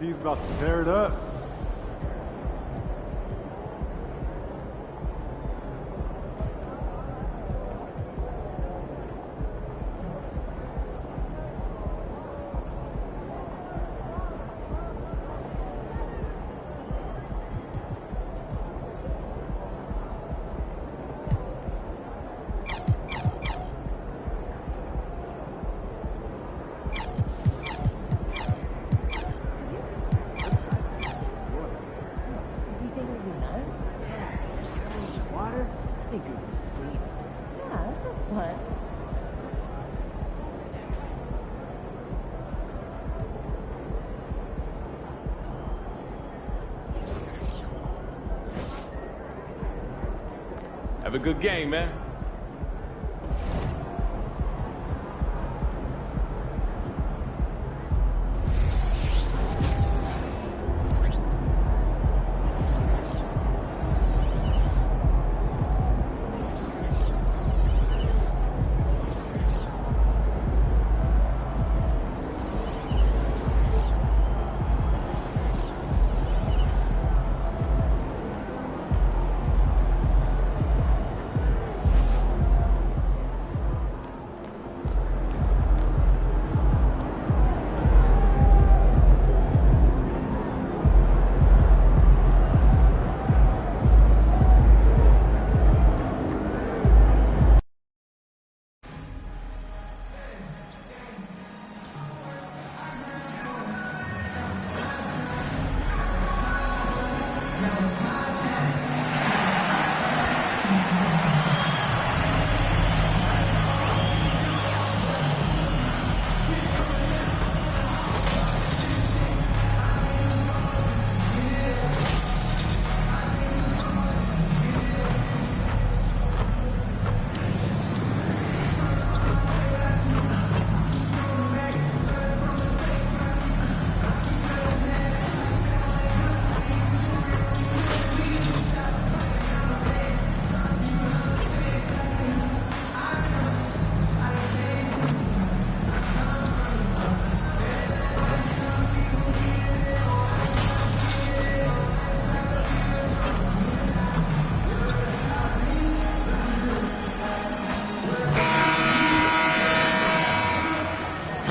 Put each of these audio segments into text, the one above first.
MVP's about to tear it up. Have a good game, man.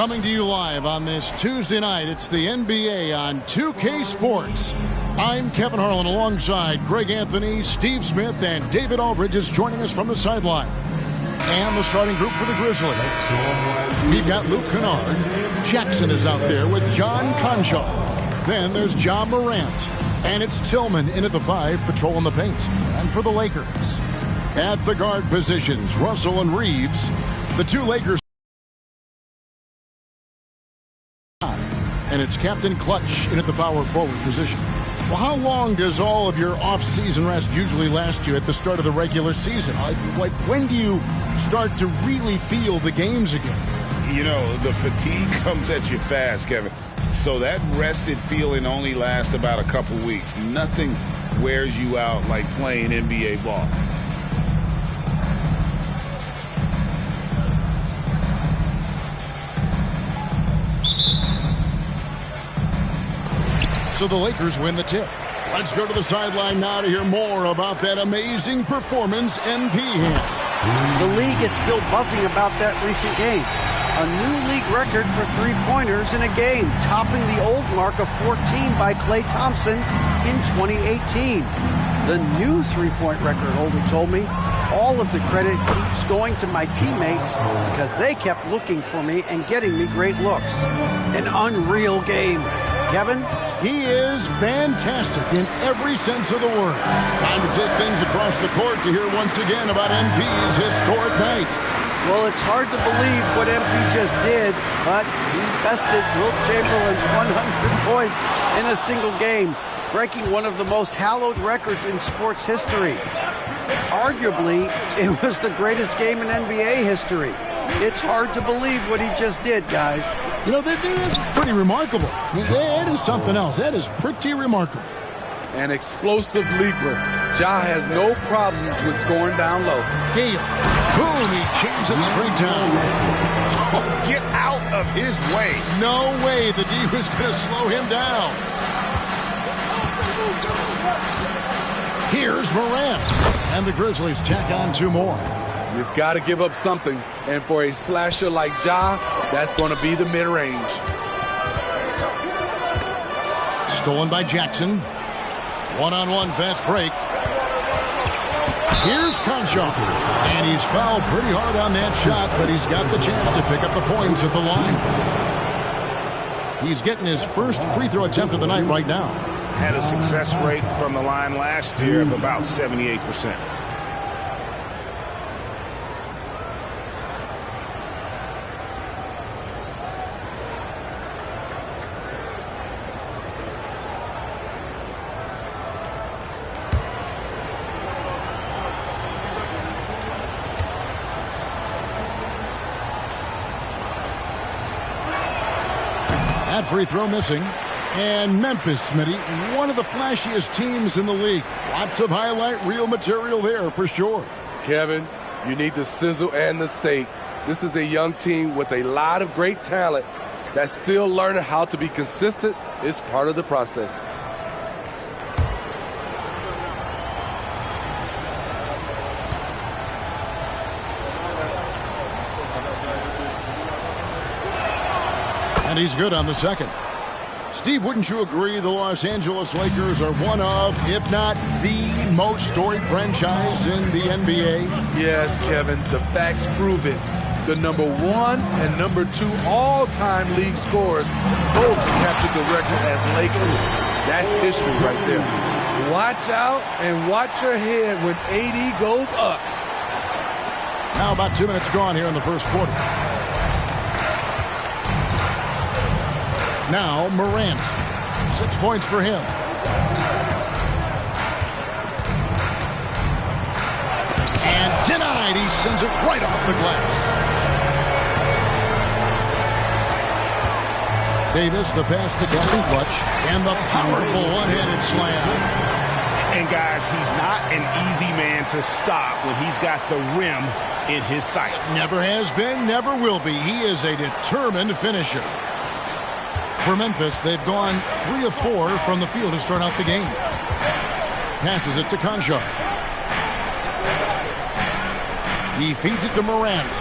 Coming to you live on this Tuesday night, it's the NBA on 2K Sports. I'm Kevin Harlan alongside Greg Anthony, Steve Smith, and David Aldridge is joining us from the sideline. And the starting group for the Grizzlies. We've got Luke Kennard. Jackson is out there with John Conchar. Then there's John Morant. And it's Tillman in at the 5, patrolling the paint. And for the Lakers, at the guard positions, Russell and Reeves. The two Lakers. And it's Captain Clutch in at the power forward position. Well, how long does all of your off-season rest usually last you at the start of the regular season? Like when do you start to really feel the games again? You know, the fatigue comes at you fast, Kevin. So that rested feeling only lasts about a couple weeks. Nothing wears you out like playing NBA ball. So the Lakers win the tip. Let's go to the sideline now to hear more about that amazing performance NP had. The league is still buzzing about that recent game. A new league record for three-pointers in a game, topping the old mark of 14 by Klay Thompson in 2018. The new three-point record holder told me all of the credit keeps going to my teammates because they kept looking for me and getting me great looks. An unreal game. Kevin? He is fantastic in every sense of the word. Time to take things across the court to hear once again about NP's historic night. Well, it's hard to believe what MP just did, but he bested Wilt Chamberlain's 100 points in a single game, breaking one of the most hallowed records in sports history. Arguably, it was the greatest game in NBA history. It's hard to believe what he just did, guys. You know, that's pretty remarkable. That is something else. That is pretty remarkable. An explosive leaper Ja has no problems with scoring down low. Gale. Boom, he jams it straight down. Oh, get out of his way. No way the D was going to slow him down. Here's Morant. And the Grizzlies tack on 2 more. You've got to give up something. And for a slasher like Ja, that's going to be the mid-range. Stolen by Jackson. One-on-one fast break. Here's Conchar. And he's fouled pretty hard on that shot, but he's got the chance to pick up the points at the line. He's getting his first free throw attempt of the night right now. Had a success rate from the line last year of about 78%. That free throw missing. And Memphis, Smitty, one of the flashiest teams in the league. Lots of highlight reel material there for sure. Kevin, you need the sizzle and the steak. This is a young team with a lot of great talent that's still learning how to be consistent. It's part of the process. And he's good on the second. Steve, wouldn't you agree the Los Angeles Lakers are one of, if not the most storied franchise in the NBA? Yes, Kevin, the facts prove it. The number 1 and number 2 all-time league scorers both captured the record as Lakers. That's history right there. Watch out and watch your head when AD goes up. Now about 2 minutes gone here in the first quarter. Now Morant. 6 points for him. And denied. He sends it right off the glass. Davis, the pass to Captain Clutch. And the powerful one-handed slam. And guys, he's not an easy man to stop when he's got the rim in his sights. Never has been, never will be. He is a determined finisher. For Memphis, they've gone 3 of 4 from the field to start out the game. Passes it to Conchar. He feeds it to Morant.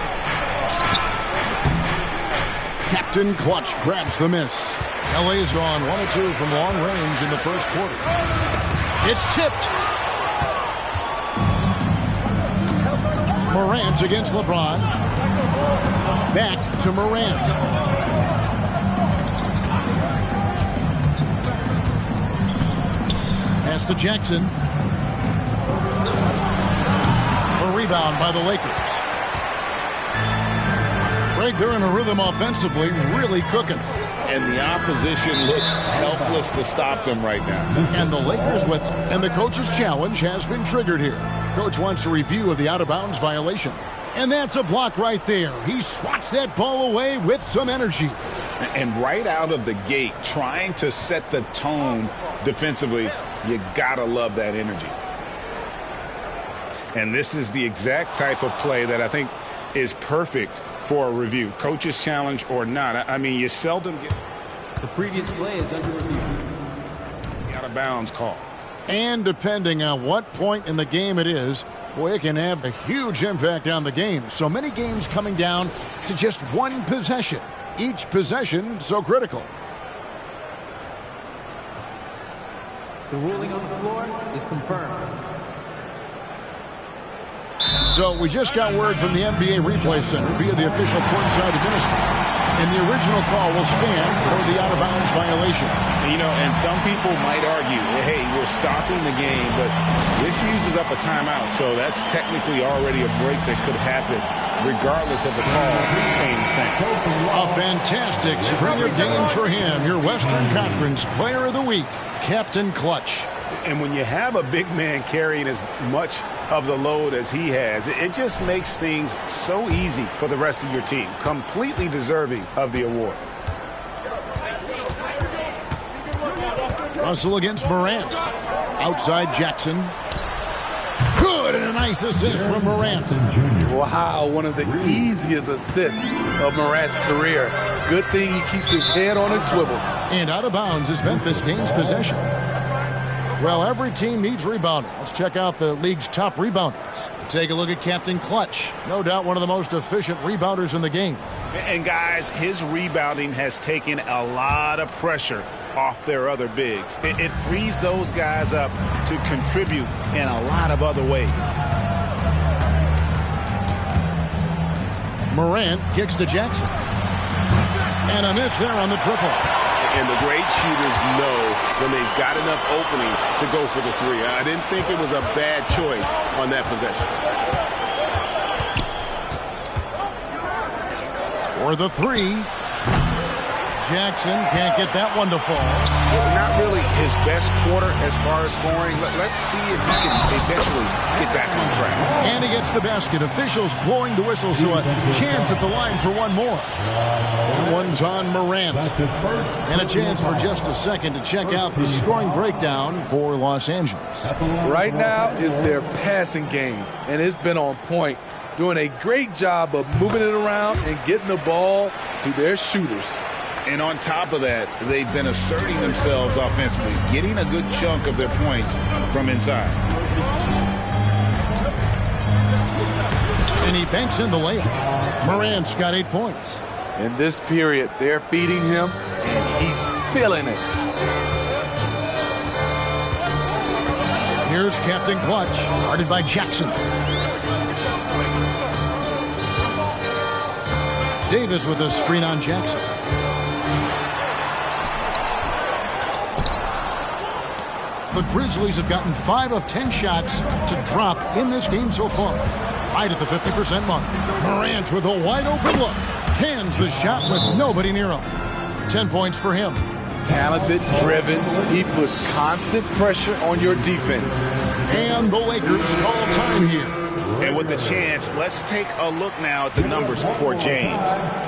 Captain Clutch grabs the miss. LA's gone 1 of 2 from long range in the first quarter. It's tipped. Morant against LeBron. Back to Morant. Pass to Jackson. A rebound by the Lakers. Greg, they're in a rhythm offensively, really cooking. And the opposition looks helpless to stop them right now. And the Lakers with them. And the coach's challenge has been triggered here. Coach wants a review of the out-of-bounds violation. And that's a block right there. He swats that ball away with some energy. And right out of the gate, trying to set the tone defensively, you gotta love that energy. And this is the exact type of play that I think is perfect for a review. Coach's challenge or not. I mean, you seldom get the previous play is under review. Out of bounds call. And depending on what point in the game it is, boy, it can have a huge impact on the game. So many games coming down to just one possession. Each possession so critical. The ruling on the floor is confirmed. So we just got word from the NBA Replay Center via the official courtside administrator. And the original call will stand for the out-of-bounds violation. You know, and some people might argue, hey, we're stopping the game, but this uses up a timeout, so that's technically already a break that could happen regardless of the call staying the same. A fantastic string of games for him. Your Western Conference Player of the Week, Captain Clutch. And when you have a big man carrying as much of the load as he has, it just makes things so easy for the rest of your team. Completely deserving of the award. Russell against Morant. Outside Jackson. Nice assist from Morant. Wow, one of the easiest assists of Morant's career. Good thing he keeps his head on his swivel. And out of bounds as Memphis gains possession. Well, every team needs rebounding. Let's check out the league's top rebounders. Take a look at Captain Clutch. No doubt one of the most efficient rebounders in the game. And guys, his rebounding has taken a lot of pressure off their other bigs. It frees those guys up to contribute in a lot of other ways. Morant kicks to Jackson. And a miss there on the triple. And the great shooters know when they've got enough opening to go for the three. I didn't think it was a bad choice on that possession. For the three. Jackson can't get that one to fall. Not really his best quarter as far as scoring. Let's see if he can eventually get back on track. And he gets the basket. Officials blowing the whistle, so a chance at the line for one more. That one's on Morant. And a chance for just a second to check out the scoring breakdown for Los Angeles. Right now is their passing game, and it's been on point. Doing a great job of moving it around and getting the ball to their shooters. And on top of that, they've been asserting themselves offensively, getting a good chunk of their points from inside. And he banks in the layup. Morant's got 8 points. In this period, they're feeding him, and he's feeling it. Here's Captain Clutch, guarded by Jackson. Davis with a screen on Jackson. The Grizzlies have gotten 5 of 10 shots to drop in this game so far. Right at the 50% mark. Morant with a wide open look. Cans the shot with nobody near him. 10 points for him. Talented, driven. He puts constant pressure on your defense. And the Lakers call time here. And with the chance, let's take a look now at the numbers for James.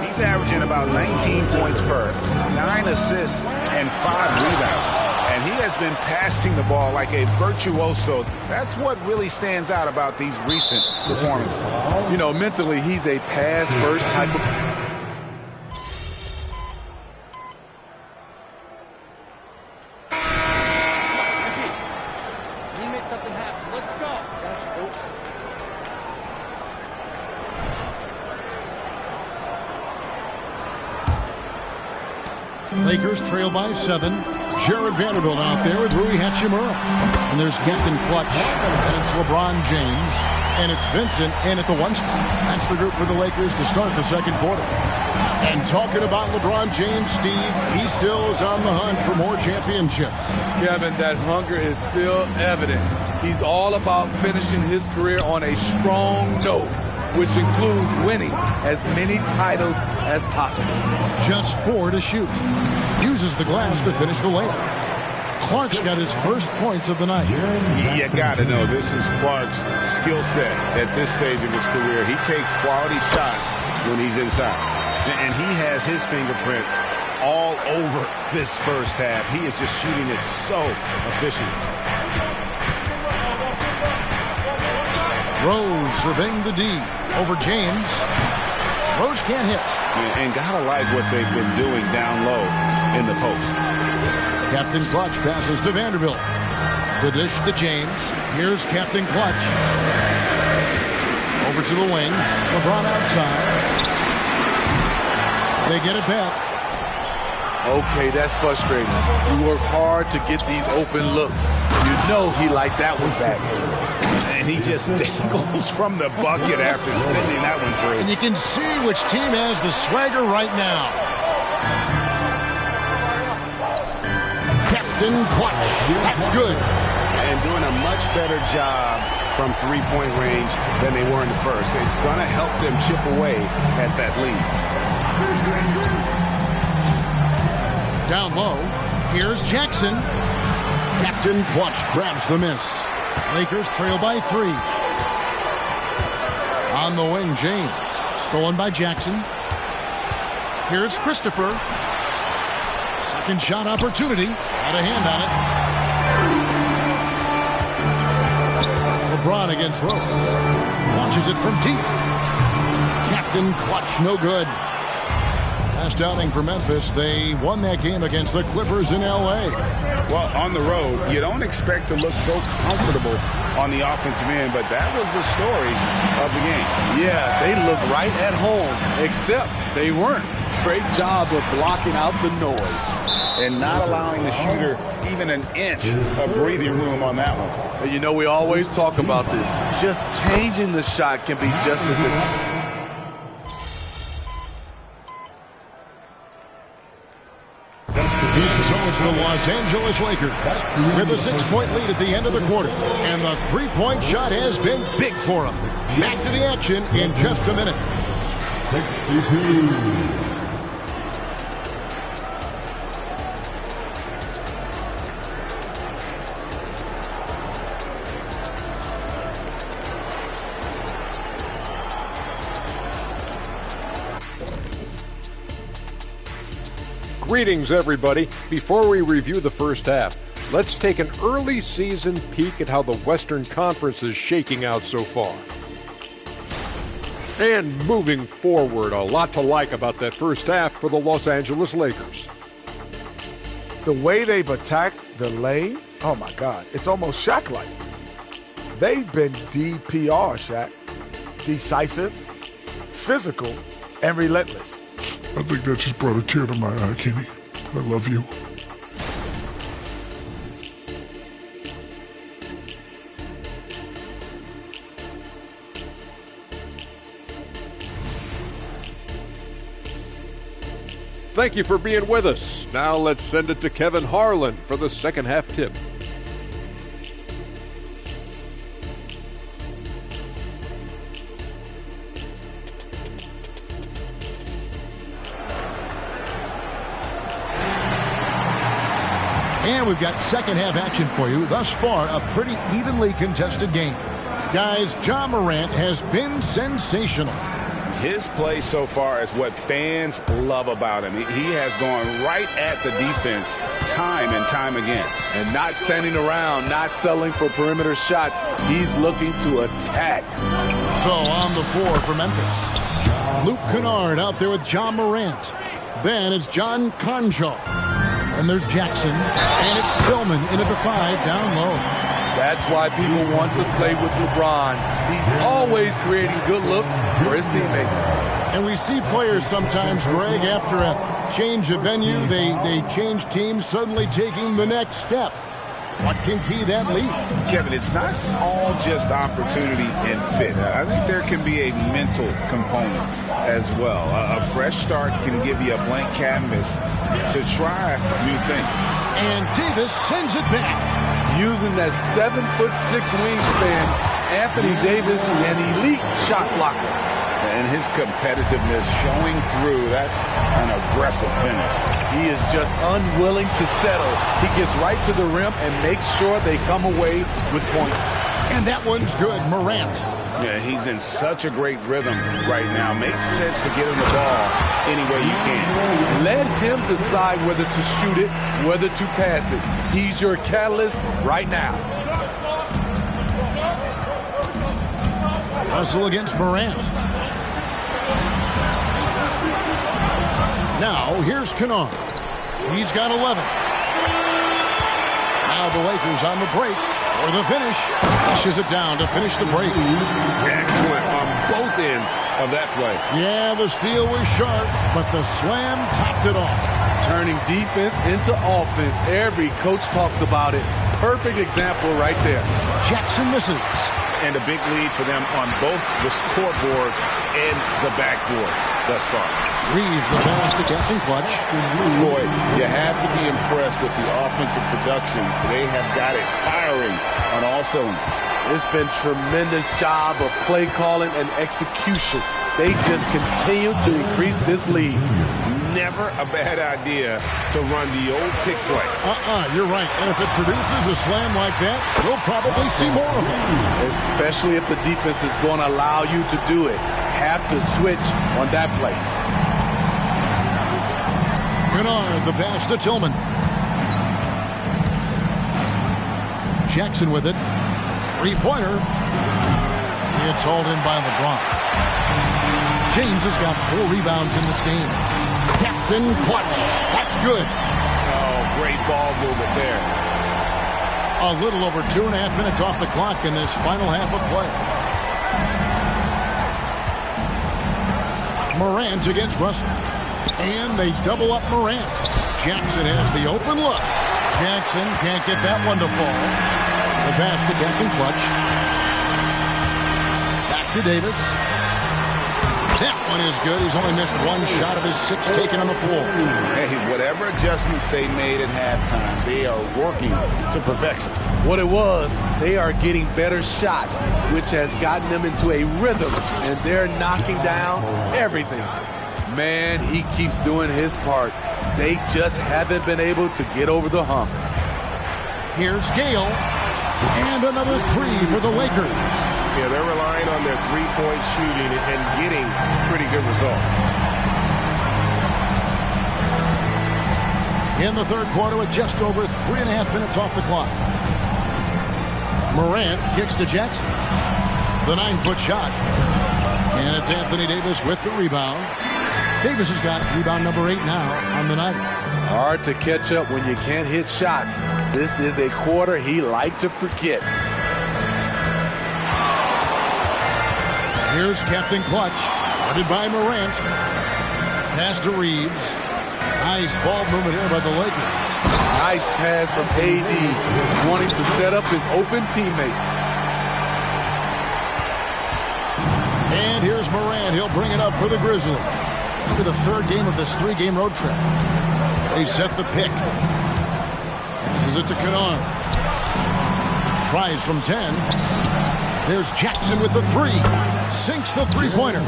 He's averaging about 19 points per, 9 assists, and 5 rebounds. And he has been passing the ball like a virtuoso. That's what really stands out about these recent performances. You know, mentally, he's a pass-first type of... We make something happen. Let's go. Lakers trail by 7. Jared Vanderbilt out there with Rui Hachimura. And there's Captain Clutch. And it's LeBron James. And it's Vincent in at the 1 spot. That's the group for the Lakers to start the second quarter. And talking about LeBron James, Steve, he still is on the hunt for more championships. Kevin, that hunger is still evident. He's all about finishing his career on a strong note, which includes winning as many titles as possible. Just 4 to shoot. Uses the glass to finish the layup. Clark's got his first points of the night. You got to know this is Clark's skill set at this stage of his career. He takes quality shots when he's inside. And he has his fingerprints all over this first half. He is just shooting it so efficient. Rose surveying the D over James. Rose can't hit. And gotta like what they've been doing down low in the post. Captain Clutch passes to Vanderbilt. The dish to James. Here's Captain Clutch. Over to the wing. LeBron outside. They get it back. Okay, that's frustrating. You work hard to get these open looks. You know he liked that one back. And he just dangles from the bucket after sending that one through. And you can see which team has the swagger right now. Captain Clutch. That's good. And doing a much better job from three-point range than they were in the first. It's going to help them chip away at that lead. Down low, here's Jackson. Captain Clutch grabs the miss. Lakers trail by 3. On the wing, James. Stolen by Jackson. Here's Christopher. Second shot opportunity. Got a hand on LeBron against Rose. Launches it from deep. Captain Clutch, no good. Last outing for Memphis, they won that game against the Clippers in L.A. Well, on the road, you don't expect to look so comfortable on the offensive end, but that was the story of the game. Yeah, they looked right at home, except they weren't. Great job of blocking out the noise. And not allowing the shooter even an inch of breathing room on that one. You know, we always talk about this. Just changing the shot can be just as effective. So it's the Los Angeles Lakers with a 6-point lead at the end of the quarter. And the three-point shot has been big for them. Back to the action in just a minute. Greetings, everybody. Before we review the first half, let's take an early season peek at how the Western Conference is shaking out so far. And moving forward, a lot to like about that first half for the Los Angeles Lakers. The way they've attacked the lane, oh my God, it's almost Shaq-like. They've been DPR, Shaq. Decisive, physical, and relentless. I think that just brought a tear to my eye, Kenny. I love you. Thank you for being with us. Now let's send it to Kevin Harlan for the second half tip. And we've got second half action for you. Thus far, a pretty evenly contested game. Guys, Ja Morant has been sensational. His play so far is what fans love about him. He has gone right at the defense time and time again. And not standing around, not settling for perimeter shots. He's looking to attack. So on the floor for Memphis, Luke Kennard out there with Ja Morant. Then it's John Conjo. And there's Jackson. And it's Tillman into the 5 down low. That's why people want to play with LeBron. He's always creating good looks for his teammates. And we see players sometimes, Greg, after a change of venue, they change teams, suddenly taking the next step. What can key that lead? Kevin, it's not all just opportunity and fit. I think there can be a mental component as well. A fresh start can give you a blank canvas to try new things. And Davis sends it back. Using that 7'6" wingspan, Anthony Davis, an elite shot blocker. And his competitiveness showing through. That's an aggressive finish. He is just unwilling to settle. He gets right to the rim and makes sure they come away with points. And that one's good, Morant. Yeah, he's in such a great rhythm right now. Makes sense to get him the ball any way you can. Let him decide whether to shoot it, whether to pass it. He's your catalyst right now. Russell against Morant. Now, here's Kennard. He's got 11. Now the Lakers on the break for the finish. Pushes it down to finish the break. Excellent on both ends of that play. Yeah, the steal was sharp, but the slam topped it off. Turning defense into offense. Every coach talks about it. Perfect example right there. Jackson misses. And a big lead for them on both the scoreboard and the backboard thus far. Reeves the pass to Captain Clutch. Boy, you have to be impressed with the offensive production. They have got it firing on all cylinders. It's been tremendous job of play calling and execution. They just continue to increase this lead. Never a bad idea to run the old pick play. You're right. And if it produces a slam like that, we'll probably see more of it. Especially if the defense is going to allow you to do it. Have to switch on that play. Kennard, the pass to Tillman. Jackson with it. Three-pointer. It's hauled in by LeBron. James has got 4 rebounds in this game. Captain Clutch. That's good. Oh, great ball movement there. A little over 2.5 minutes off the clock in this final half of play. Morant against Russell. And they double up Morant. Jackson has the open look. Jackson can't get that one to fall. The pass to Captain Clutch. Back to Davis. That one is good. He's only missed 1 shot of his 6 taken on the floor. Hey, whatever adjustments they made at halftime, they are working to perfection. What it was, they are getting better shots, which has gotten them into a rhythm, and they're knocking down everything. Man, he keeps doing his part. They just haven't been able to get over the hump. Here's Gale. And another 3 for the Lakers. Yeah, they're relying on their three-point shooting and getting pretty good results. In the third quarter with just over 3.5 minutes off the clock. Morant kicks to Jackson. The 9-foot shot. And it's Anthony Davis with the rebound. Davis has got rebound number 8 now on the night. Hard to catch up when you can't hit shots. This is a quarter he liked to forget. Here's Captain Clutch, guarded by Morant. Pass to Reeves. Nice ball movement here by the Lakers. Nice pass from AD, wanting to set up his open teammates. And here's Morant. He'll bring it up for the Grizzlies. Into the 3rd game of this 3-game road trip. They set the pick. Passes it to Canard. Tries from 10. There's Jackson with the 3. Sinks the 3-pointer.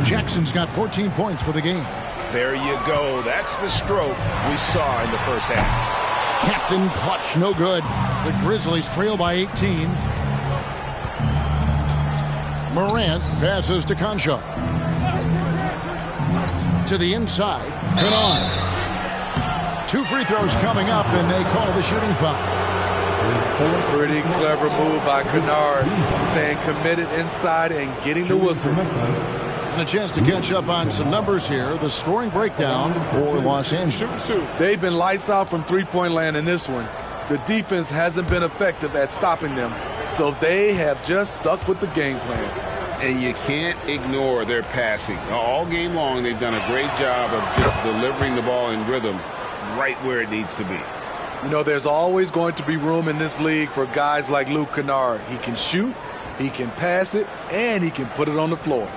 Jackson's got 14 points for the game. There you go. That's the stroke we saw in the first half. Captain Clutch, no good. The Grizzlies trail by 18. Morant passes to Concho. To the inside. Canard. 2 free throws coming up, and they call the shooting foul. Pretty clever move by Canard, staying committed inside and getting the whistle. And a chance to catch up on some numbers here. The scoring breakdown for Los Angeles. They've been lights out from three-point land in this one. The defense hasn't been effective at stopping them, so they have just stuck with the game plan. And you can't ignore their passing. All game long, they've done a great job of just delivering the ball in rhythm right where it needs to be. You know, there's always going to be room in this league for guys like Luke Kennard. He can shoot, he can pass it, and he can put it on the floor.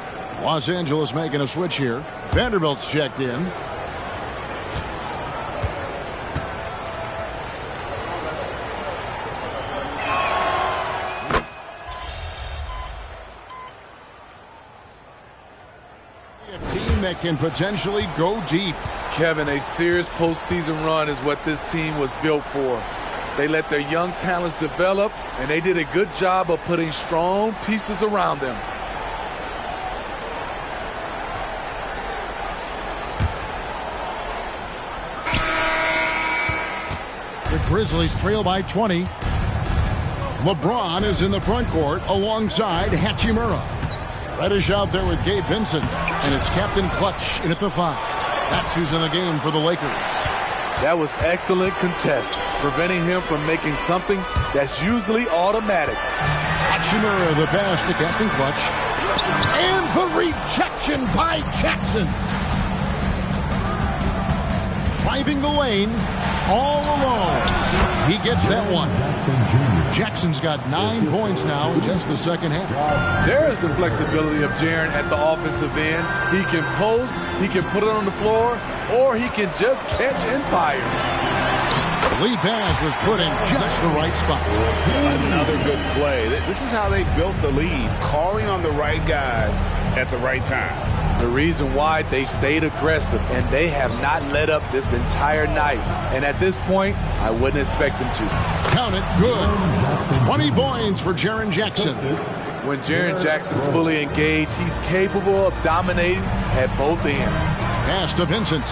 Los Angeles making a switch here. Vanderbilt's checked in. A team that can potentially go deep. Kevin, a serious postseason run is what this team was built for. They let their young talents develop, and they did a good job of putting strong pieces around them. The Grizzlies trail by 20. LeBron is in the front court alongside Hachimura. Reddish out there with Gabe Vincent, and it's Captain Clutch in at the 5. That's who's in the game for the Lakers. That was excellent contest, preventing him from making something that's usually automatic. Hachimura, the pass to Captain Clutch. And the rejection by Jackson. Driving the lane all alone. He gets that one. Jackson's got 9 points now in just the second half. There's the flexibility of Jaren at the offensive end. He can post, he can put it on the floor, or he can just catch and fire. Lead pass was put in just the right spot. Another good play. This is how they built the lead, calling on the right guys at the right time. The reason why they stayed aggressive, and they have not let up this entire night. And at this point, I wouldn't expect them to. Count it, good. 20 points for Jaren Jackson. When Jaren Jackson's fully engaged, he's capable of dominating at both ends. Pass to Vincent.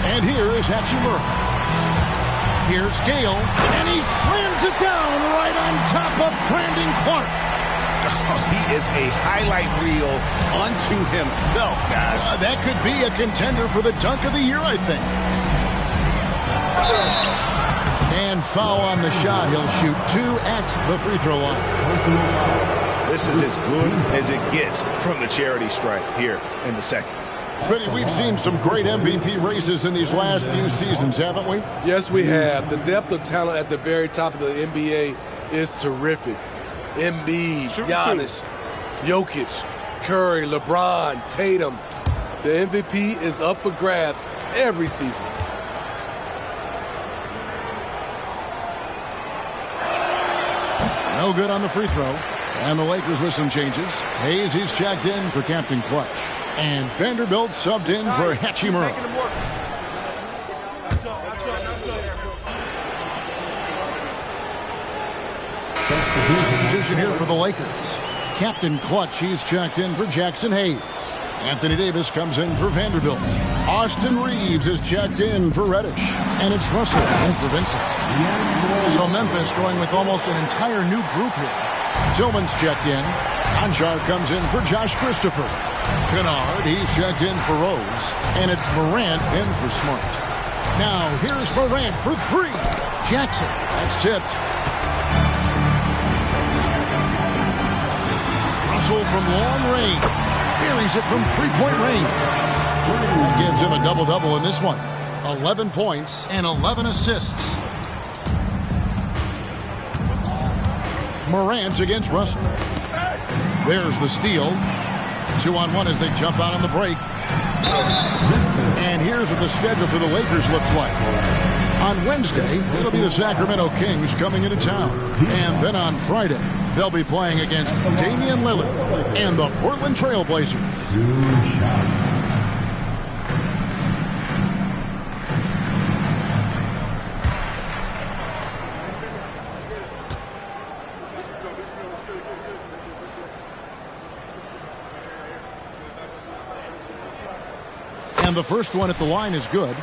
And here is Hachimura. Here's Gale, and he slams it down right on top of Brandon Clark. He is a highlight reel unto himself, guys. That could be a contender for the dunk of the year, I think. And foul on the shot. He'll shoot 2 at the free throw line. This is as good as it gets from the charity stripe here in the second. Smitty, we've seen some great MVP races in these last few seasons, haven't we? Yes, we have. The depth of talent at the very top of the NBA is terrific. Embiid, Giannis, Jokic, Curry, LeBron, Tatum. The MVP is up for grabs every season. No good on the free throw. And the Lakers with some changes. Hayes, he's checked in for Captain Clutch. And Vanderbilt subbed in for Hachimura. Substitution here for the Lakers. Captain Clutch, he's checked in for Jackson Hayes. Anthony Davis comes in for Vanderbilt. Austin Reeves is checked in for Reddish. And it's Russell in for Vincent. So Memphis going with almost an entire new group here. Tillman's checked in. Conchar comes in for Josh Christopher. Kennard, he's checked in for Rose. And it's Morant in for Smart. Now, here's Morant for 3. Jackson, that's tipped. Russell from long range. Buries it from 3-point range. That gives him a double-double in this one. 11 points and 11 assists. Morant against Russell. There's the steal. 2-on-1 as they jump out on the break. And here's what the schedule for the Lakers looks like. On Wednesday, it'll be the Sacramento Kings coming into town. And then on Friday, they'll be playing against Damian Lillard and the Portland Trail Blazers. And the first one at the line is good.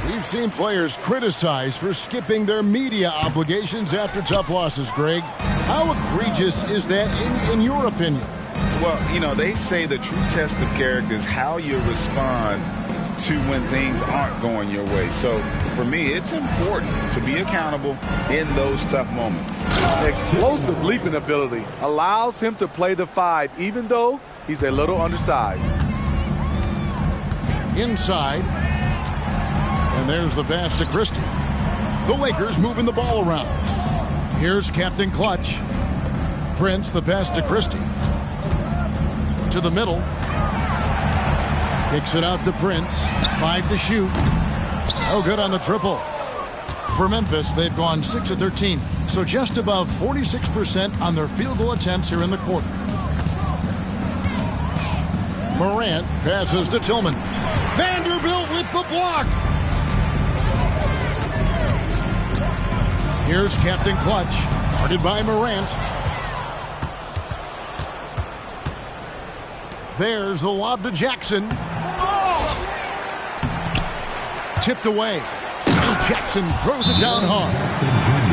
We've seen players criticized for skipping their media obligations after tough losses, Greg. How egregious is that in your opinion? Well, you know, they say the true test of character is how you respond to when things aren't going your way. So, for me, it's important to be accountable in those tough moments. Explosive leaping ability allows him to play the 5, even though he's a little undersized. Inside. And there's the pass to Christie. The Lakers moving the ball around. Here's Captain Clutch. Prince, the pass to Christie. To the middle. Kicks it out to Prince. 5 to shoot. No good on the triple. For Memphis, they've gone 6 of 13. So just above 46% on their field goal attempts here in the quarter. Morant passes to Tillman. Vanderbilt with the block. Here's Captain Clutch, guarded by Morant. There's the lob to Jackson. Tipped away. Jackson throws it down hard.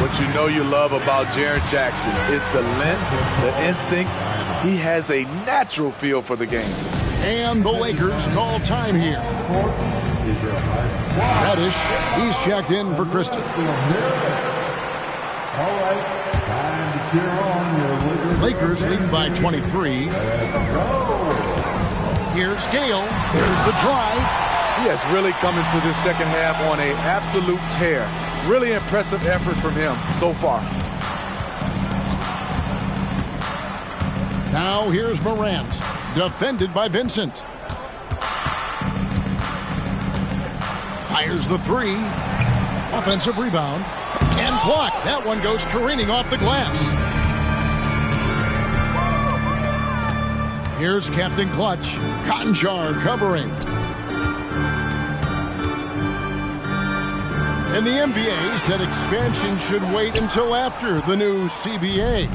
What you know you love about Jaren Jackson is the length, the instincts. He has a natural feel for the game. And the Lakers call time here. Reddish, he's checked in for Christie. Lakers leading by 23. Here's Gale. There's the drive. He has really come into this second half on an absolute tear. Really impressive effort from him so far. Now here's Morant. Defended by Vincent. Fires the 3. Offensive rebound. And blocked. That one goes careening off the glass. Here's Captain Clutch. Conchar covering. And the NBA said expansion should wait until after the new CBA.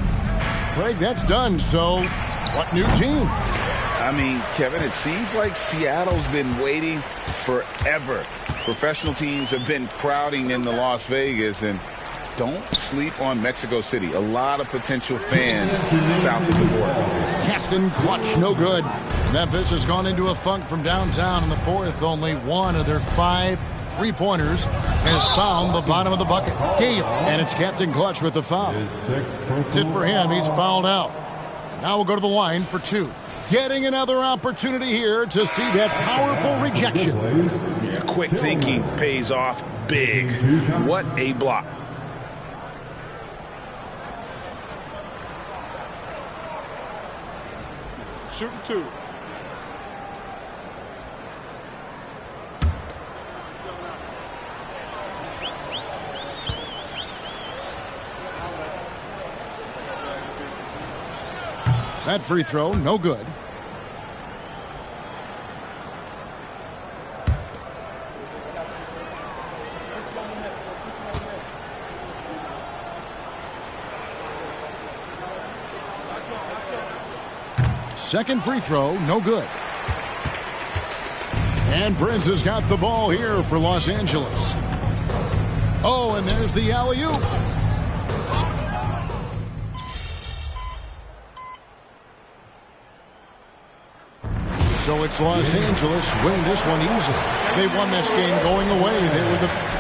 Greg, that's done, so what new team? I mean, Kevin, it seems like Seattle's been waiting forever Professional teams have been crowding into Las Vegas, and don't sleep on Mexico City. A lot of potential fans south of the border. Captain Clutch, no good. Memphis has gone into a funk from downtown in the fourth. Only one of their 5 3-pointers has found the bottom of the bucket. Gale, and it's Captain Clutch with the foul. That's it for him. He's fouled out. Now we'll go to the line for 2. Getting another opportunity here to see that powerful rejection. Yeah, quick thinking pays off big. What a block. Shooting 2. That free throw, no good. Second free throw, no good. And Prince has got the ball here for Los Angeles. Oh, and there's the alley-oop. So it's Los Angeles winning this one easily. They won this game going away. They were the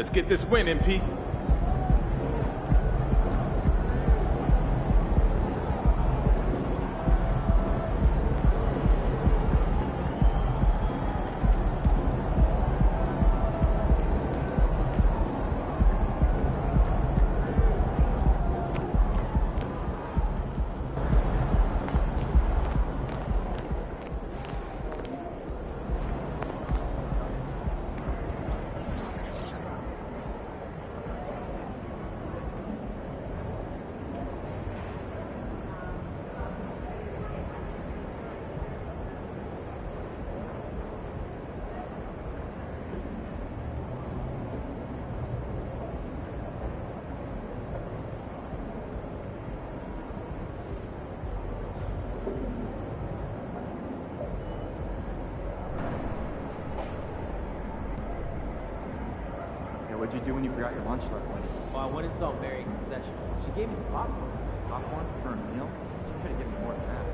Let's get this win, MP. What'd you do when you forgot your lunch last night? Well, I went and saw Mary in concession. She gave me some popcorn. Popcorn for a meal? She could have given me more than that.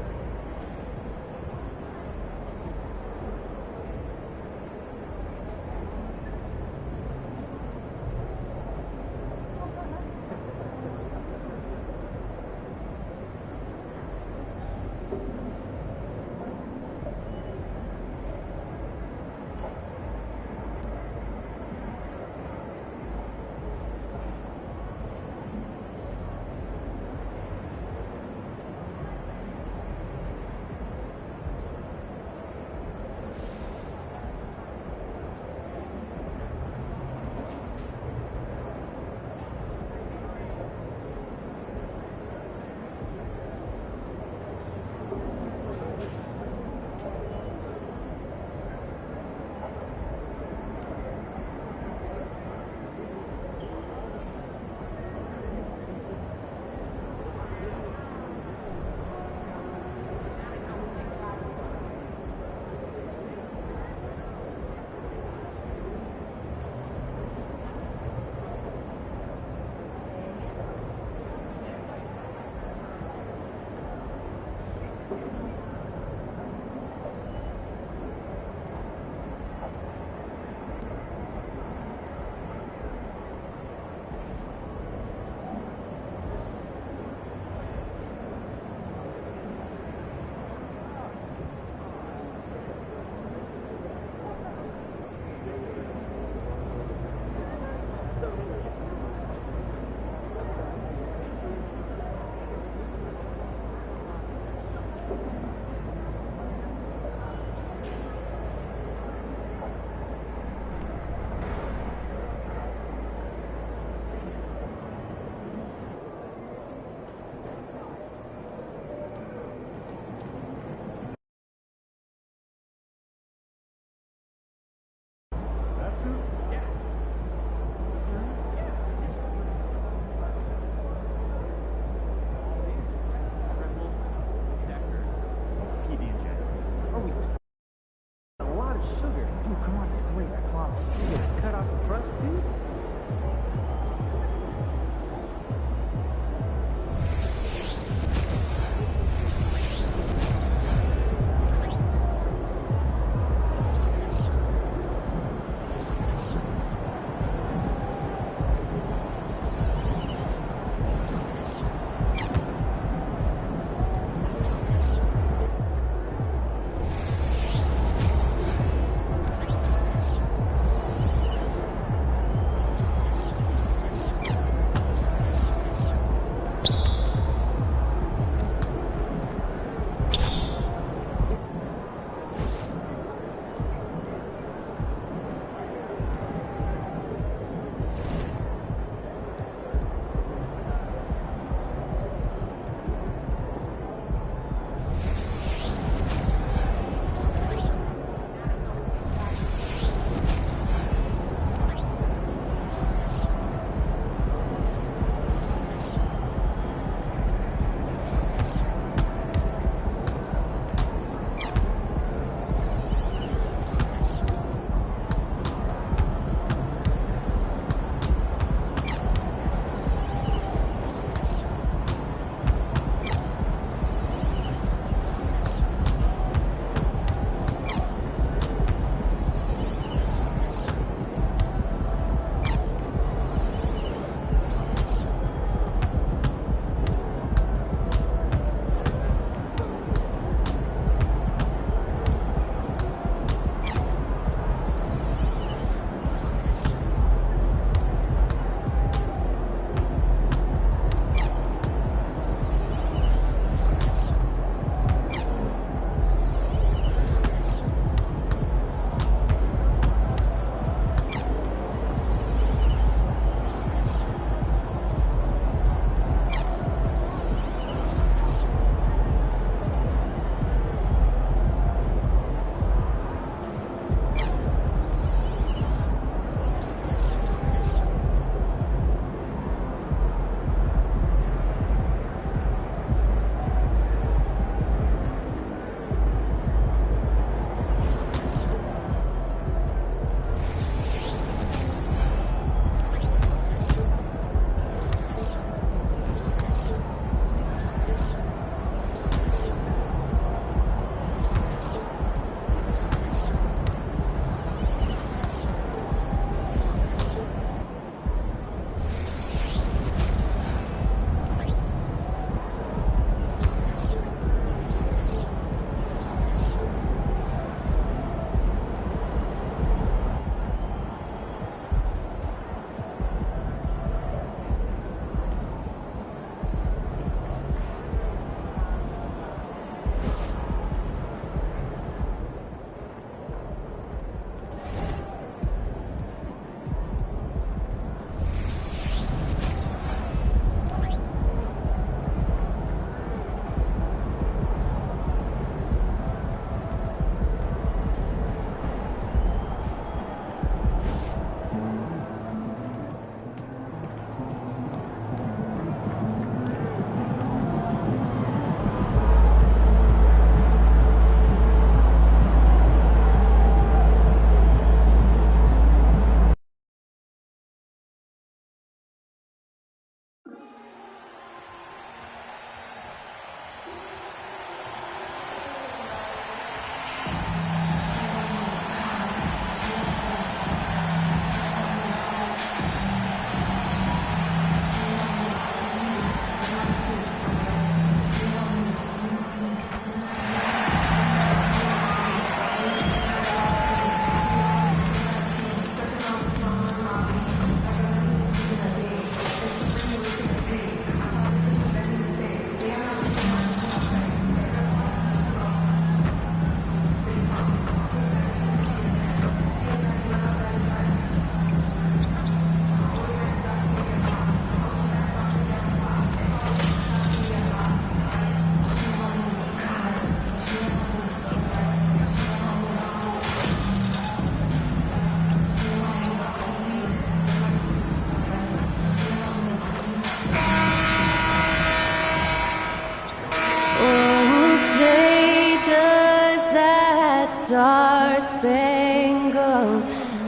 Star-Spangled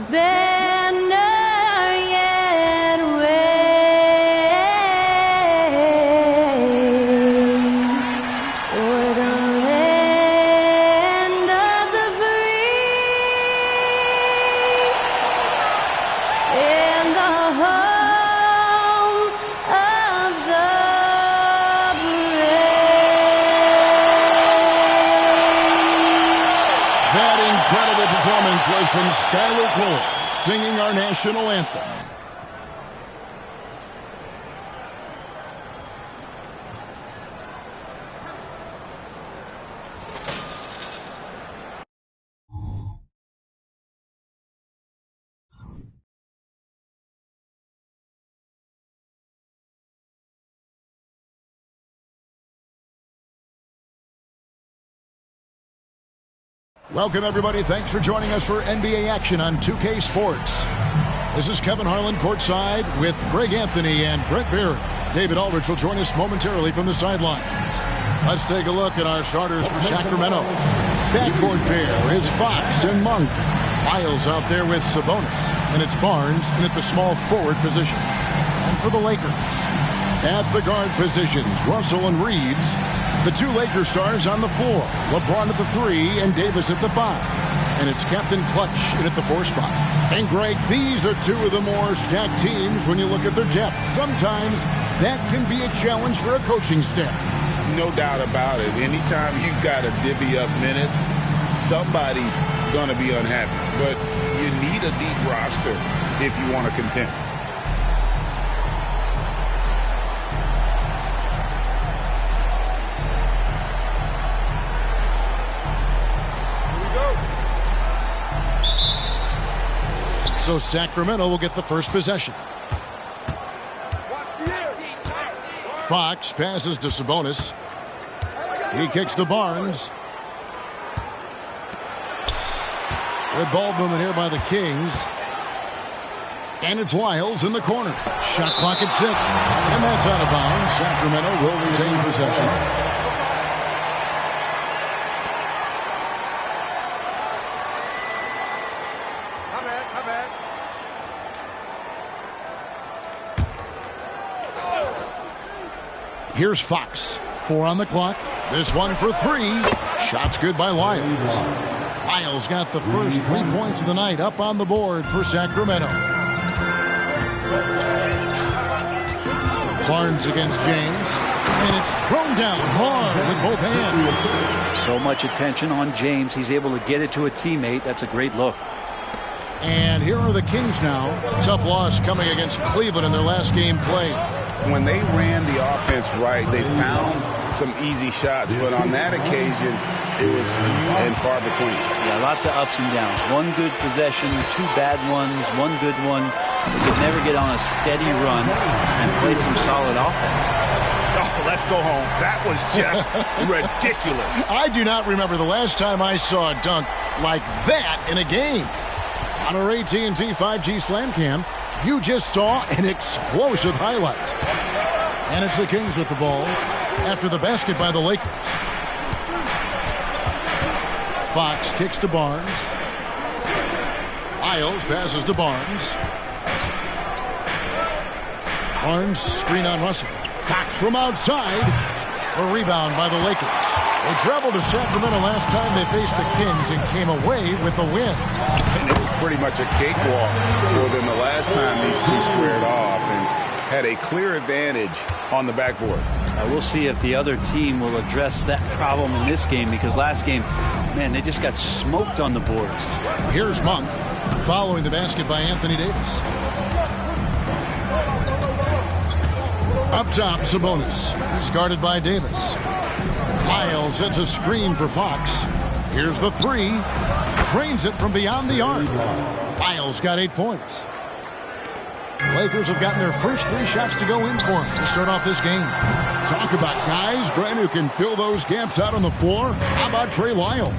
Banner yet wave o'er the land of the free and the home of the That incredible performance was from Skylar Cole, singing our national anthem. Welcome, everybody. Thanks for joining us for NBA action on 2K Sports. This is Kevin Harlan courtside with Greg Anthony and Brent Barry. David Aldridge will join us momentarily from the sidelines. Let's take a look at our starters for Sacramento. Backcourt pair is Fox and Monk. Miles out there with Sabonis, and it's Barnes in at the small forward position. And for the Lakers, at the guard positions, Russell and Reeves. The two Lakers stars on the floor, LeBron at the 3 and Davis at the 5. And it's Captain Clutch in at the 4 spot. And Greg, these are two of the more stacked teams when you look at their depth. Sometimes that can be a challenge for a coaching staff. No doubt about it. Anytime you've got to divvy up minutes, somebody's going to be unhappy. But you need a deep roster if you want to contend. So Sacramento will get the first possession. Fox passes to Sabonis. He kicks to Barnes. Good ball movement here by the Kings. And it's Lyles in the corner. Shot clock at 6. And that's out of bounds. Sacramento will retain possession. Here's Fox. 4 on the clock. This one for 3. Shot's good by Lyles. Lyles got the first 3 points of the night up on the board for Sacramento. Barnes against James. And it's thrown down hard with both hands. So much attention on James. He's able to get it to a teammate. That's a great look. And here are the Kings now. Tough loss coming against Cleveland in their last game played. When they ran the offense right, they found some easy shots. But on that occasion, it was few and far between. Yeah, lots of ups and downs. One good possession, 2 bad ones, 1 good one. They could never get on a steady run and play some solid offense. Oh, let's go home. That was just ridiculous. I do not remember the last time I saw a dunk like that in a game. On our AT&T 5G Slam Cam, you just saw an explosive highlight. And it's the Kings with the ball after the basket by the Lakers. Fox kicks to Barnes. Lyles passes to Barnes. Barnes screen on Russell. Fox from outside. A rebound by the Lakers. They traveled to Sacramento last time they faced the Kings and came away with a win. And it was pretty much a cakewalk for them the last time these two squared off and had a clear advantage on the backboard. We'll see if the other team will address that problem in this game, because last game, man, they just got smoked on the boards. Here's Monk following the basket by Anthony Davis. Up top, Sabonis. He's guarded by Davis. Lyles sets a screen for Fox. Here's the 3. Drains it from beyond the arc. Lyles got 8 points. Lakers have gotten their first 3 shots to go in for him to start off this game. Talk about guys, Brent, who can fill those gaps out on the floor. How about Trey Lyles?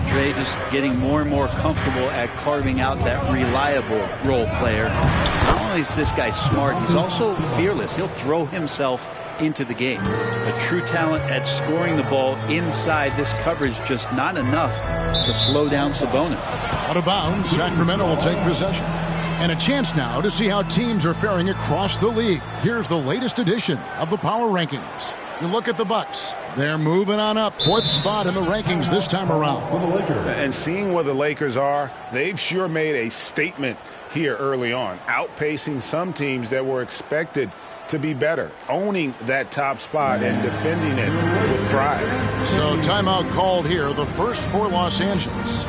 Trey just getting more and more comfortable at carving out that reliable role player. Not only is this guy smart, he's also fearless. He'll throw himself into the game. A true talent at scoring the ball inside this coverage, just not enough to slow down Sabonis. Out of bounds, Sacramento will take possession. And a chance now to see how teams are faring across the league. Here's the latest edition of the Power Rankings. You look at the Bucks. They're moving on up. 4th spot in the rankings this time around. And seeing where the Lakers are, they've sure made a statement here early on, outpacing some teams that were expected to be better, owning that top spot and defending it with pride. So timeout called here, the first for Los Angeles.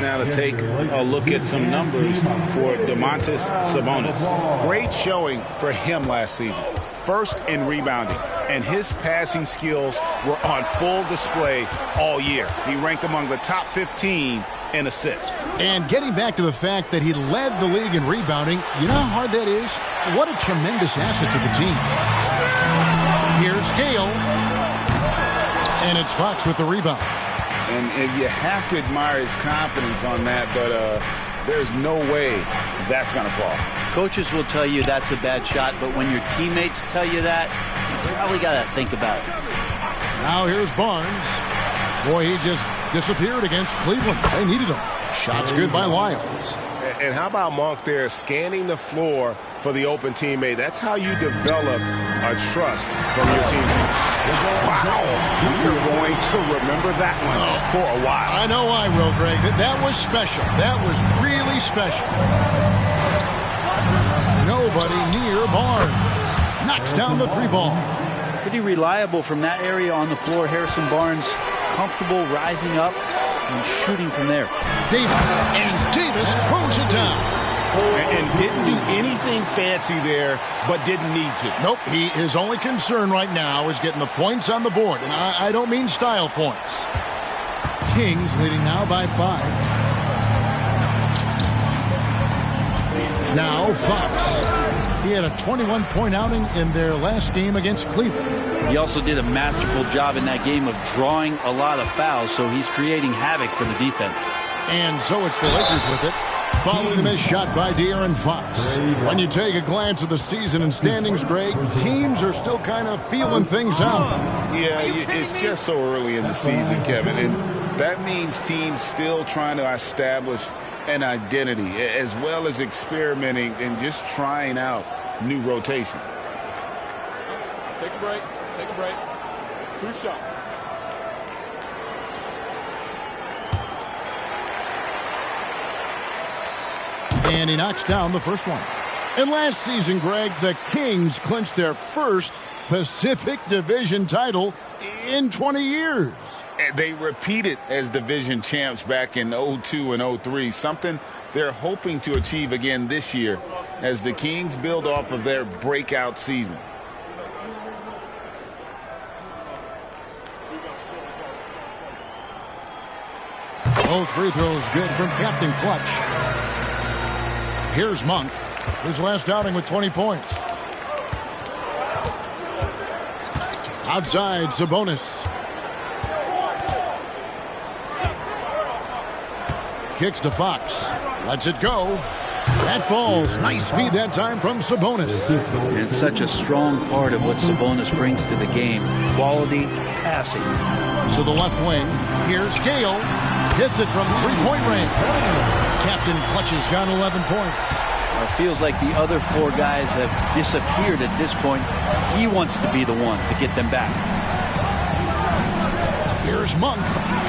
Now to take a look at some numbers for Domantas Sabonis. Great showing for him last season. First in rebounding, and his passing skills were on full display all year. He ranked among the top 15 in assists. And getting back to the fact that he led the league in rebounding, you know how hard that is? What a tremendous asset to the team. Here's Hale. And it's Fox with the rebound. And you have to admire his confidence on that, but there's no way that's going to fall. Coaches will tell you that's a bad shot, but when your teammates tell you that, you probably got to think about it. Now here's Barnes. Boy, he just disappeared against Cleveland. They needed him. Shots good by Lyles. And how about Monk there scanning the floor for the open teammate? That's how you develop a trust from your teammates. Wow. You're going to remember that one for a while. I know I will, Greg. That was special. That was really special. Nobody near Barnes. Knocks down the 3 ball. Pretty reliable from that area on the floor. Harrison Barnes comfortable rising up and shooting from there. Davis throws it down. And didn't do anything fancy there, but didn't need to. Nope, his only concern right now is getting the points on the board. And I don't mean style points. Kings leading now by 5. Now Fox. He had a 21-point outing in their last game against Cleveland. He also did a masterful job in that game of drawing a lot of fouls, so he's creating havoc for the defense. And so it's the Lakers with it, following the missed shot by De'Aaron Fox. When you take a glance at the season and standings, Greg, teams are still kind of feeling things out. Yeah, it's just so early in the season, Kevin, and that means teams still trying to establish an identity, as well as experimenting and just trying out new rotations. Take a break. Take a break. 2 shots. And he knocks down the first one. And last season, Greg, the Kings clinched their first Pacific Division title in 20 years. They repeated as division champs back in 02 and 03, something they're hoping to achieve again this year as the Kings build off of their breakout season. Both free throws good from Captain Clutch. Here's Monk, his last outing with 20 points. Outside, Sabonis. Kicks to Fox. Lets it go. That falls. Nice feed that time from Sabonis. And such a strong part of what Sabonis brings to the game. Quality passing. To the left wing. Here's Gale. Hits it from three-point range. Captain Clutch has got 11 points. It feels like the other 4 guys have disappeared at this point. He wants to be the one to get them back. Here's Monk.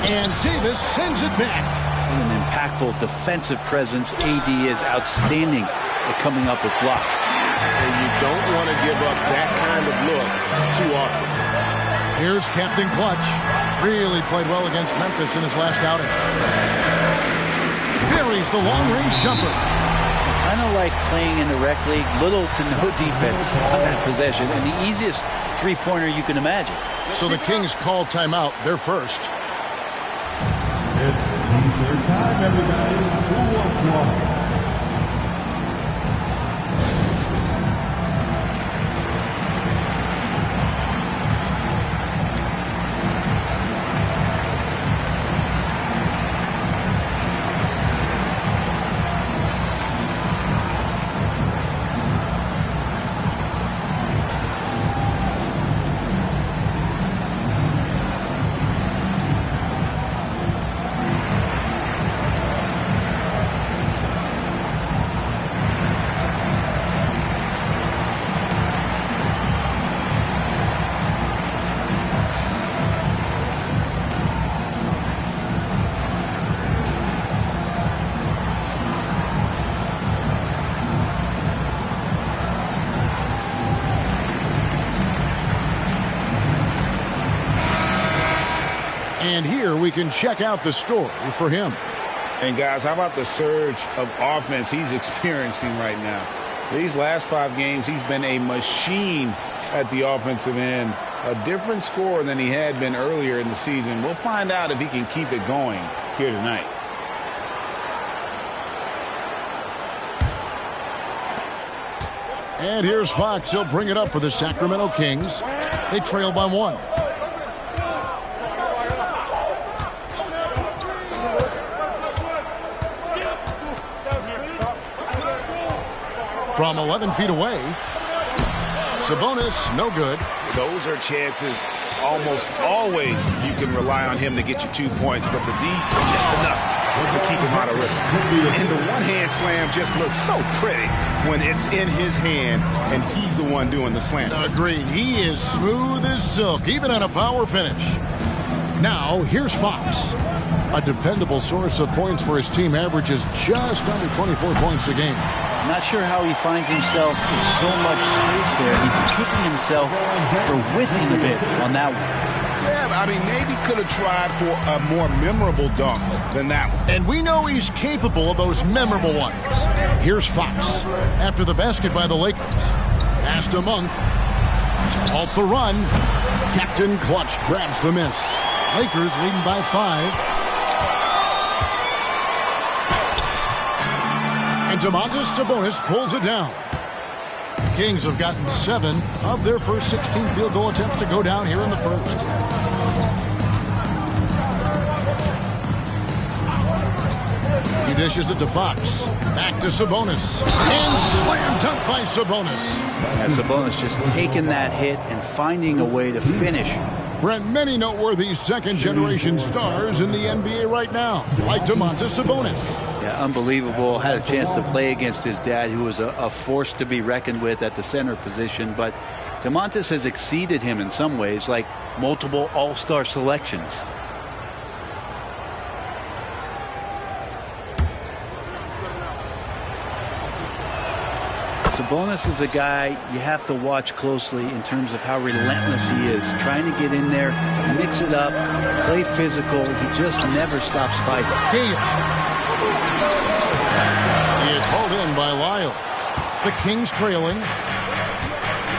And Davis sends it back. An impactful defensive presence. AD is outstanding at coming up with blocks. And you don't want to give up that kind of look too often. Here's Captain Clutch. Really played well against Memphis in his last outing. Buries the long-range jumper. Kind of like playing in the rec league, little to no defense on that possession, and the easiest three-pointer you can imagine. So the Kings call timeout. They're first. It's their time, everybody. Who wants one? And here we can check out the story for him. And guys, how about the surge of offense he's experiencing right now? These last 5 games, he's been a machine at the offensive end. A different scorer than he had been earlier in the season. We'll find out if he can keep it going here tonight. And here's Fox. He'll bring it up for the Sacramento Kings. They trail by 1. From 11 feet away, Sabonis, no good. Those are chances almost always you can rely on him to get you 2 points, but the D, just enough to keep him out of rhythm. And the one-hand slam just looks so pretty when it's in his hand and he's the one doing the slam. Agreed. He is smooth as silk, even on a power finish. Now, here's Fox. A dependable source of points for his team, averages just under 24 points a game. I'm not sure how he finds himself in so much space there. He's kicking himself for whiffing a bit on that one. Yeah, I mean, maybe could have tried for a more memorable dunk than that one. And we know he's capable of those memorable ones. Here's Fox. After the basket by the Lakers. Pass to Monk. To halt the run. Captain Clutch grabs the miss. Lakers leading by 5. And Domantas Sabonis pulls it down. Kings have gotten 7 of their first 16 field goal attempts to go down here in the first. He dishes it to Fox. Back to Sabonis. And slam dunk by Sabonis. And Sabonis just taking that hit and finding a way to finish. Brent, many noteworthy second-generation stars in the NBA right now, like Domantas Sabonis. Yeah, unbelievable. Had a chance to play against his dad, who was a force to be reckoned with at the center position. But Domantas has exceeded him in some ways, like multiple all-star selections. Sabonis is a guy you have to watch closely in terms of how relentless he is. Trying to get in there, mix it up, play physical. He just never stops fighting. It's hauled in by Lyles. The Kings trailing.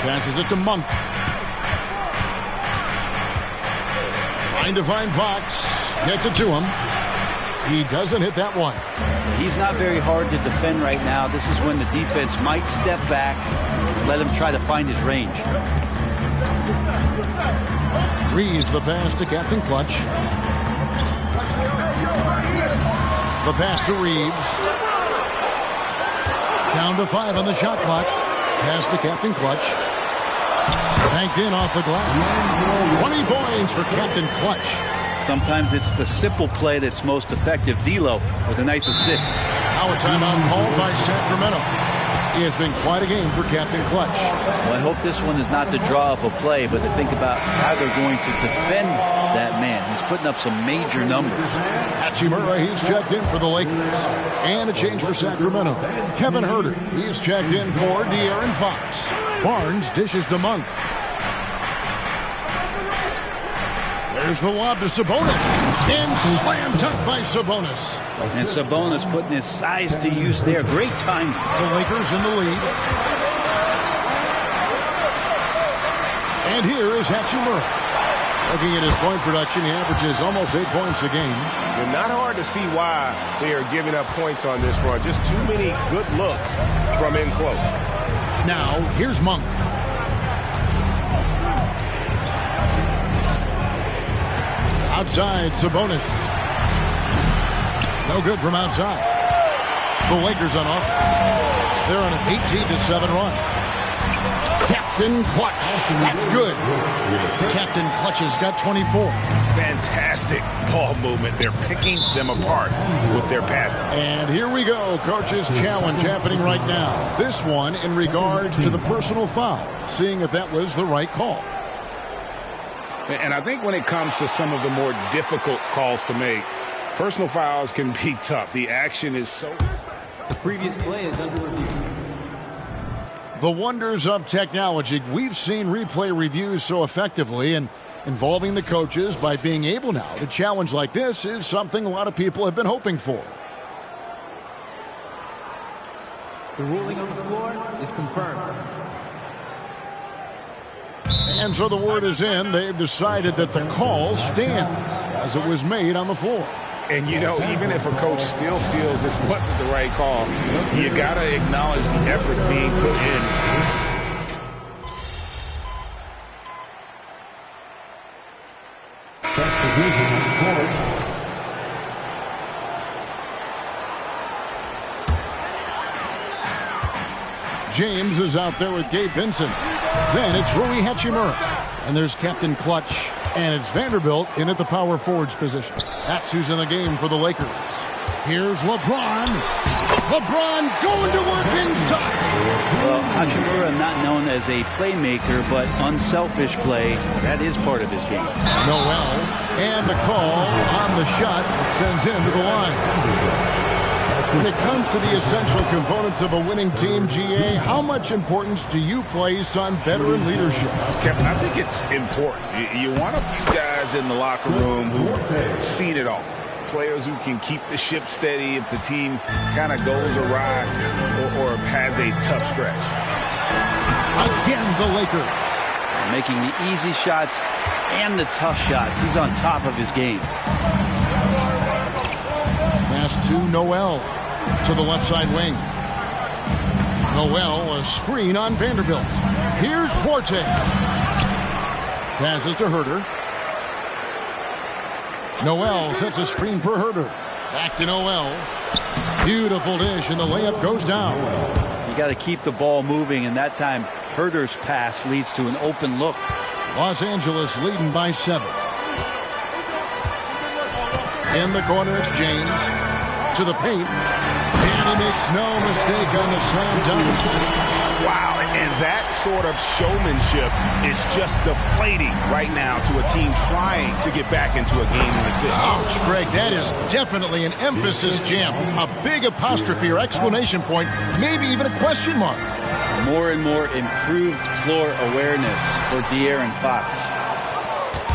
Passes it to Monk. Trying to find Fox. Gets it to him. He doesn't hit that one. He's not very hard to defend right now. This is when the defense might step back, let him try to find his range. Reads the pass to Captain Clutch. The pass to Reeves. Down to 5 on the shot clock. Pass to Captain Clutch. Banked in off the glass. 20 points for Captain Clutch. Sometimes it's the simple play that's most effective. D'Lo with a nice assist. Now a timeout called by Sacramento. It has been quite a game for Captain Clutch. Well, I hope this one is not to draw up a play, but to think about how they're going to defend that man. He's putting up some major numbers. Hachimura, he's checked in for the Lakers. And a change for Sacramento. Kevin Huerter, he's checked in for De'Aaron Fox. Barnes dishes to Monk. There's the lob to Sabonis. And slam dunk by Sabonis. And Sabonis putting his size to use there. Great time. The Lakers in the lead. And here is Hachimura. Looking at his point production, he averages almost 8 points a game. It's not hard to see why they are giving up points on this run. Just too many good looks from in close. Now, here's Monk. Outside, Sabonis. No good from outside. The Lakers on offense. They're on an 18-7 run. Captain Clutch. That's good. Captain Clutch has got 24. Fantastic ball movement. They're picking them apart with their pass. And here we go. Coach's challenge happening right now. This one in regards to the personal foul. Seeing if that was the right call. And I think when it comes to some of the more difficult calls to make, personal fouls can be tough. The action is so... The previous play is under review. The wonders of technology. We've seen replay reviews so effectively, and involving the coaches by being able now to challenge like this is something a lot of people have been hoping for. The ruling on the floor is confirmed. And so the word is in. They've decided that the call stands as it was made on the floor. And, you know, even if a coach still feels this wasn't the right call, you got to acknowledge the effort being put in. James is out there with Gabe Vincent. Then it's Rui Hachimura. And there's Captain Clutch. And it's Vanderbilt in at the power forwards position. That's who's in the game for the Lakers. Here's LeBron. LeBron going to work inside. Well, Hachimura not known as a playmaker, but unselfish play. That is part of his game. Noel. And the call on the shot that sends him to the line. When it comes to the essential components of a winning team, GA, how much importance do you place on veteran leadership? Kevin, I think it's important. You want a few guys in the locker room who've seen it all. Players who can keep the ship steady if the team kind of goes awry or has a tough stretch. Again, the Lakers. Making the easy shots and the tough shots. He's on top of his game. Pass to Noel. To the left side wing. Noel, a screen on Vanderbilt. Here's Duarte. Passes to Herter. Noel sets a screen for Herter. Back to Noel. Beautiful dish, and the layup goes down. You got to keep the ball moving, and that time Herter's pass leads to an open look. Los Angeles leading by 7. In the corner, it's James. To the paint. And he makes no mistake on the slam dunk. Wow, and that sort of showmanship is just deflating right now to a team trying to get back into a game like this. Ouch, Greg, that is definitely an emphasis jam. A big apostrophe or exclamation point, maybe even a question mark. More and more improved floor awareness for De'Aaron Fox.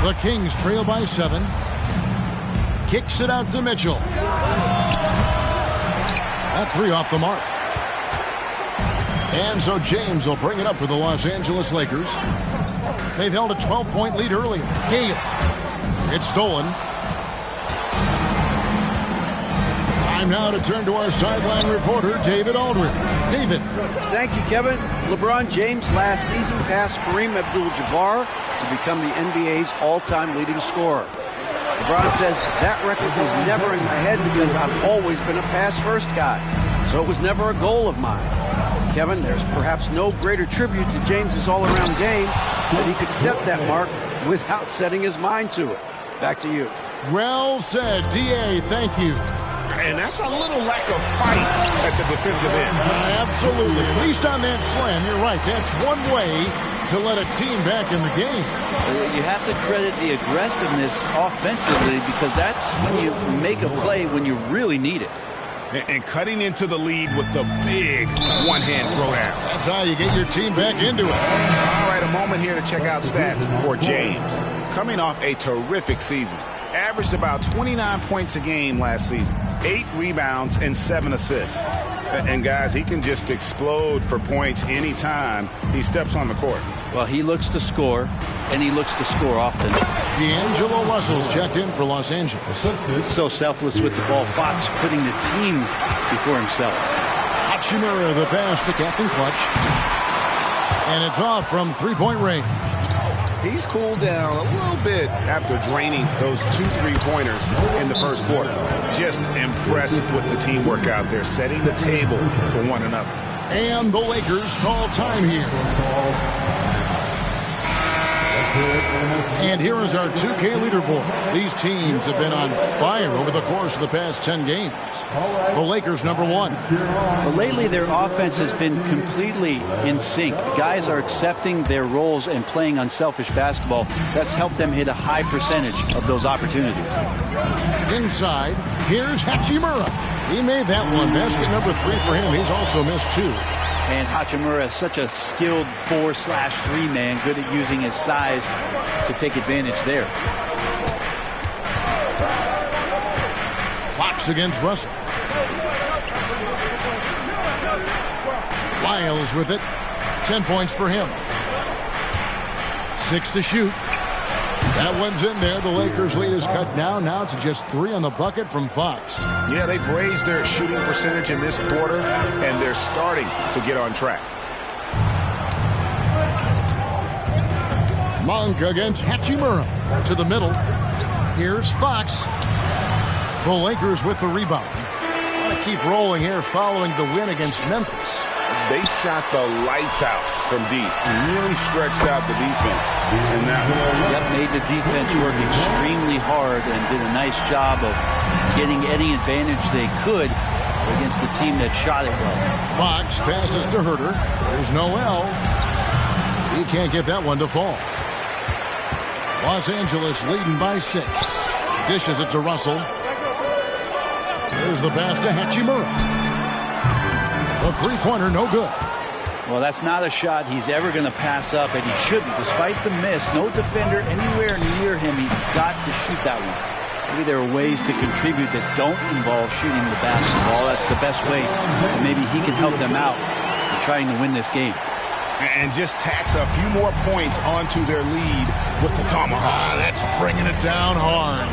The Kings trail by 7. Kicks it out to Mitchell. That 3 off the mark. And so James will bring it up for the Los Angeles Lakers. They've held a 12-point lead earlier. Gale. It's stolen. Time now to turn to our sideline reporter, David Aldridge. David. Thank you, Kevin. LeBron James last season passed Kareem Abdul-Jabbar to become the NBA's all-time leading scorer. LeBron says that record was never in my head because I've always been a pass-first guy. So it was never a goal of mine. Kevin, there's perhaps no greater tribute to James's all-around game that he could set that mark without setting his mind to it. Back to you. Well said, D.A. Thank you. And that's a little lack of fight at the defensive end. Absolutely. At least on that slam, you're right. That's one way to let a team back in the game. You have to credit the aggressiveness offensively because that's when you make a play when you really need it. And cutting into the lead with the big one-hand throwdown. That's how you get your team back into it. All right, a moment here to check out stats for James. coming off a terrific season. Averaged about 29 points a game last season, 8 rebounds and 7 assists. And guys, he can just explode for points anytime he steps on the court. Well, he looks to score, and he looks to score often. D'Angelo Russell's checked in for Los Angeles. So selfless with the ball. Fox putting the team before himself. Hachimura, the pass to Captain Clutch. And it's off from three-point range. He's cooled down a little bit after draining those 2 3-pointers in the first quarter. Just impressed with the teamwork out there, setting the table for one another. And the Lakers call time here. And here is our 2K leaderboard. These teams have been on fire over the course of the past 10 games. The Lakers #1. Well, lately their offense has been completely in sync. Guys are accepting their roles and playing unselfish basketball. That's helped them hit a high percentage of those opportunities. Inside, here's Hachimura. He made that one. Basket number 3 for him. He's also missed 2. And Hachimura is such a skilled 4/3 man, good at using his size to take advantage there. Fox against Russell. Lyles with it. 10 points for him. 6 to shoot. That one's in there. The Lakers' lead is cut down now to just 3 on the bucket from Fox. Yeah, they've raised their shooting percentage in this quarter, and they're starting to get on track. Monk against Hachimura. To the middle. Here's Fox. The Lakers with the rebound. Want to keep rolling here following the win against Memphis. They shot the lights out from deep and really stretched out the defense in that one. Yep, made the defense work extremely hard and did a nice job of getting any advantage they could against the team that shot it well. Fox passes to Herter. There's Noel. He can't get that one to fall. Los Angeles leading by 6. Dishes it to Russell. There's the pass to Hachimura. The three-pointer, no good. Well, that's not a shot he's ever going to pass up, and he shouldn't. Despite the miss, no defender anywhere near him. He's got to shoot that one. Maybe there are ways to contribute that don't involve shooting the basketball. That's the best way. And maybe he can help them out in trying to win this game. And just tacks a few more points onto their lead with the tomahawk. That's bringing it down hard.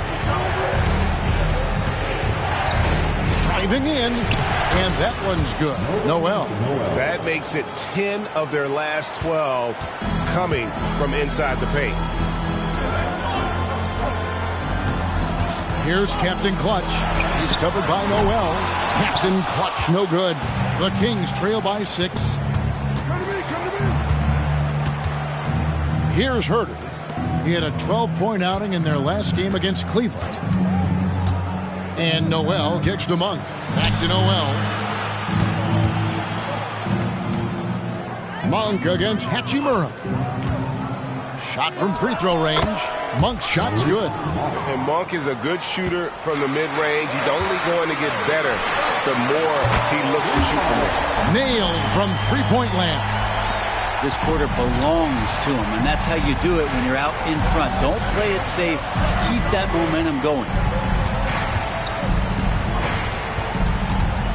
Driving in. And that one's good. Noel. That makes it 10 of their last 12 coming from inside the paint. Here's Captain Clutch. He's covered by Noel. Captain Clutch, no good. The Kings trail by 6. Here's Herter. He had a 12-point outing in their last game against Cleveland. And Noel kicks to Monk. Back to Noel. Monk against Hachimura. Shot from free throw range. Monk's shot's good. And Monk is a good shooter from the mid-range. He's only going to get better the more he looks to shoot from there. Nailed from three-point land. This quarter belongs to him, and that's how you do it when you're out in front. Don't play it safe. Keep that momentum going.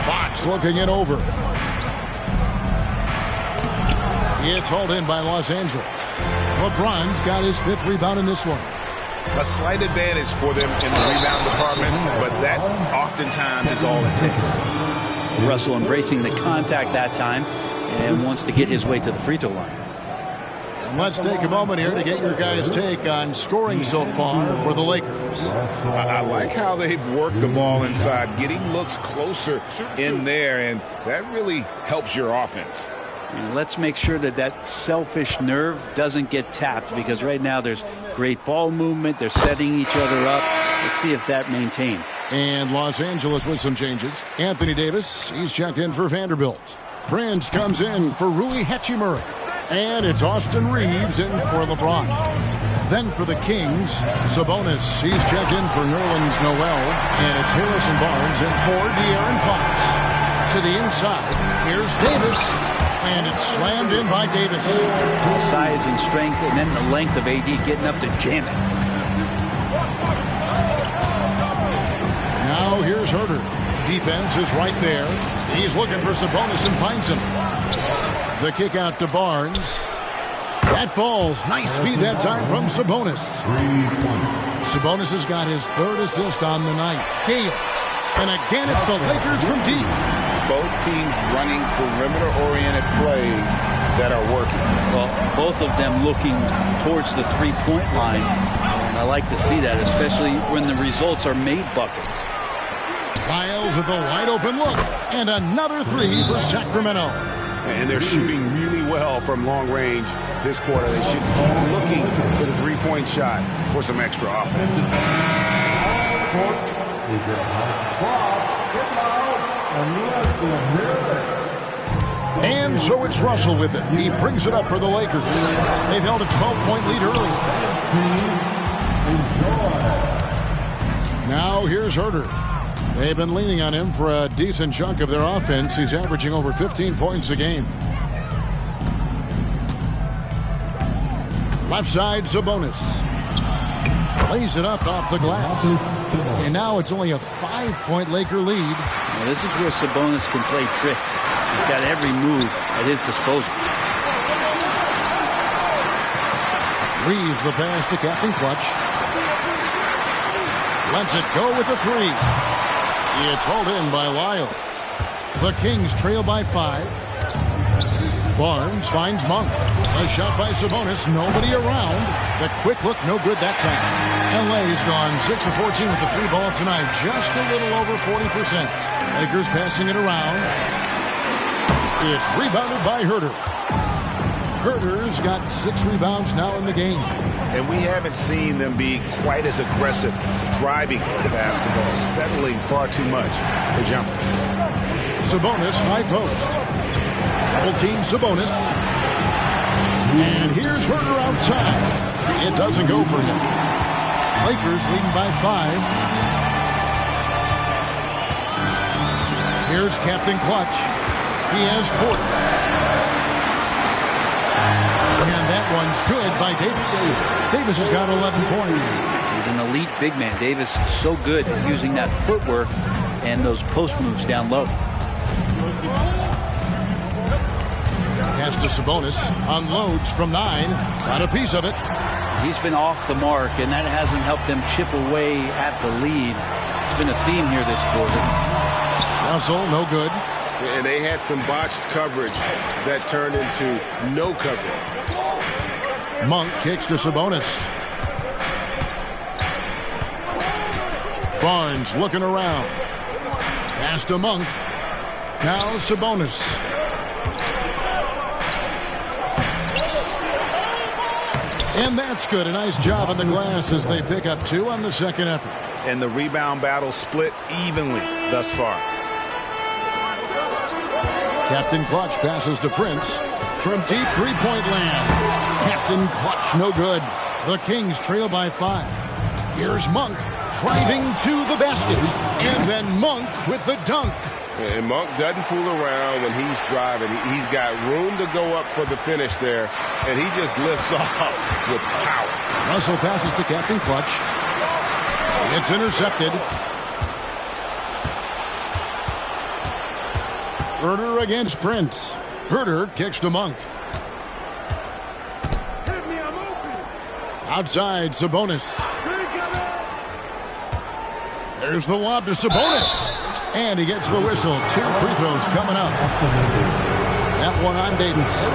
Fox looking it over. It's hauled in by Los Angeles. LeBron's got his 5th rebound in this one. A slight advantage for them in the rebound department, but that oftentimes is all it takes. Russell embracing the contact that time and wants to get his way to the free throw line. And let's take a moment here to get your guys' take on scoring so far for the Lakers. I like how they've worked the ball inside, getting looks closer in there, and that really helps your offense. And let's make sure that that selfish nerve doesn't get tapped, because right now there's great ball movement. They're setting each other up. Let's see if that maintains. And Los Angeles with some changes. Anthony Davis, he's checked in for Vanderbilt. Prince comes in for Rui Hachimura. And it's Austin Reeves in for LeBron. Then for the Kings, Sabonis, he's checked in for Nerlens Noel. And it's Harrison Barnes in for De'Aaron Fox. To the inside, here's Davis. And it's slammed in by Davis. Size and strength, and then the length of AD getting up to jam it. Now here's Herter. Defense is right there. He's looking for Sabonis and finds him. The kick out to Barnes. That falls. Nice feed that time from Sabonis. Sabonis has got his third assist on the night. Gale. And again, it's the Lakers from deep. Both teams running perimeter-oriented plays that are working. Well, both of them looking towards the three-point line. And I like to see that, especially when the results are made buckets. Lyles with a wide-open look. And another three for Sacramento. And they're shooting really well from long range this quarter. They should be looking to the three-point shot for some extra offense. And so it's Russell with it. He brings it up for the Lakers. They've held a 12-point lead early. Now here's Herter. They've been leaning on him for a decent chunk of their offense. He's averaging over 15 points a game. Left side, Sabonis. Lays it up off the glass. And now it's only a 5-point Laker lead. Well, this is where Sabonis can play tricks. He's got every move at his disposal. Leaves the pass to Captain Clutch. Lets it go with the three. It's hauled in by Lyles. The Kings trail by 5. Barnes finds Monk. A shot by Sabonis. Nobody around. The quick look, no good that time. LA's gone 6 of 14 with the 3 ball tonight. Just a little over 40%. Lakers passing it around. It's rebounded by Herter. Herter's got 6 rebounds now in the game. And we haven't seen them be quite as aggressive driving the basketball, settling far too much for jumpers. Sabonis, high post. Double team Sabonis. And here's Herter outside. It doesn't go for him. Lakers leading by 5. Here's Captain Clutch. He has 40. And that one's good by Davis. Davis has got 11 points. He's an elite big man. Davis so good at using that footwork and those post moves down low. Pass to Sabonis. Unloads from 9. Got a piece of it. He's been off the mark, and that hasn't helped them chip away at the lead. It's been a theme here this quarter. Russell, no good. And they had some botched coverage that turned into no coverage. Monk kicks to Sabonis. Barnes looking around. Pass to Monk. Now Sabonis. And that's good. A nice job on the glass as they pick up 2 on the second effort. And the rebound battle split evenly thus far. Captain Clutch passes to Prince from deep three-point land. Captain Clutch, no good. The Kings trail by 5. Here's Monk driving to the basket. And then Monk with the dunk. And Monk doesn't fool around when he's driving. He's got room to go up for the finish there, and he just lifts off with power. Russell passes to Captain Clutch. It's intercepted. Herter against Prince. Herter kicks to Monk. Outside, Sabonis. There's the lob to Sabonis. And he gets the whistle. 2 free throws coming up. That one on Davis.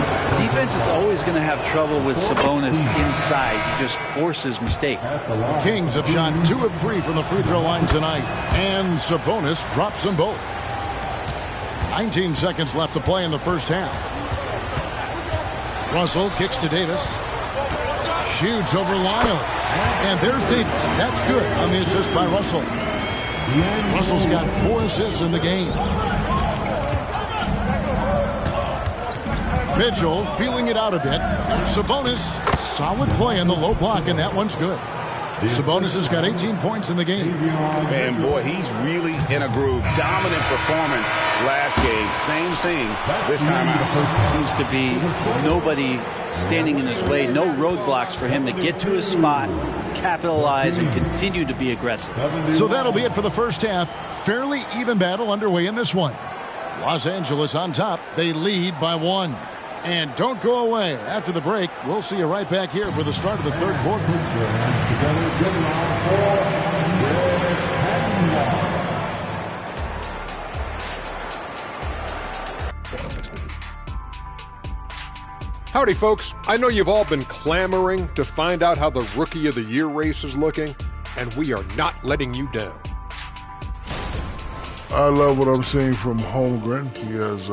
Defense is always going to have trouble with Sabonis inside. He just forces mistakes. The Kings have shot 2 of 3 from the free throw line tonight. And Sabonis drops them both. 19 seconds left to play in the first half. Russell kicks to Davis. Shoots over Lyles. And there's Davis. That's good on the assist by Russell. Russell's got 4 assists in the game. Mitchell feeling it out a bit. Sabonis, solid play in the low block, and that one's good. Sabonis has got 18 points in the game. And boy, he's really in a groove. Dominant performance last game. Same thing this time out. Seems to be nobody standing in his way. No roadblocks for him to get to his spot, capitalize, and continue to be aggressive. So that'll be it for the first half. Fairly even battle underway in this one. Los Angeles on top. They lead by 1. And don't go away. After the break, we'll see you right back here for the start of the third quarter. Howdy, folks. I know you've all been clamoring to find out how the Rookie of the Year race is looking, and we are not letting you down. I love what I'm seeing from Holmgren. He has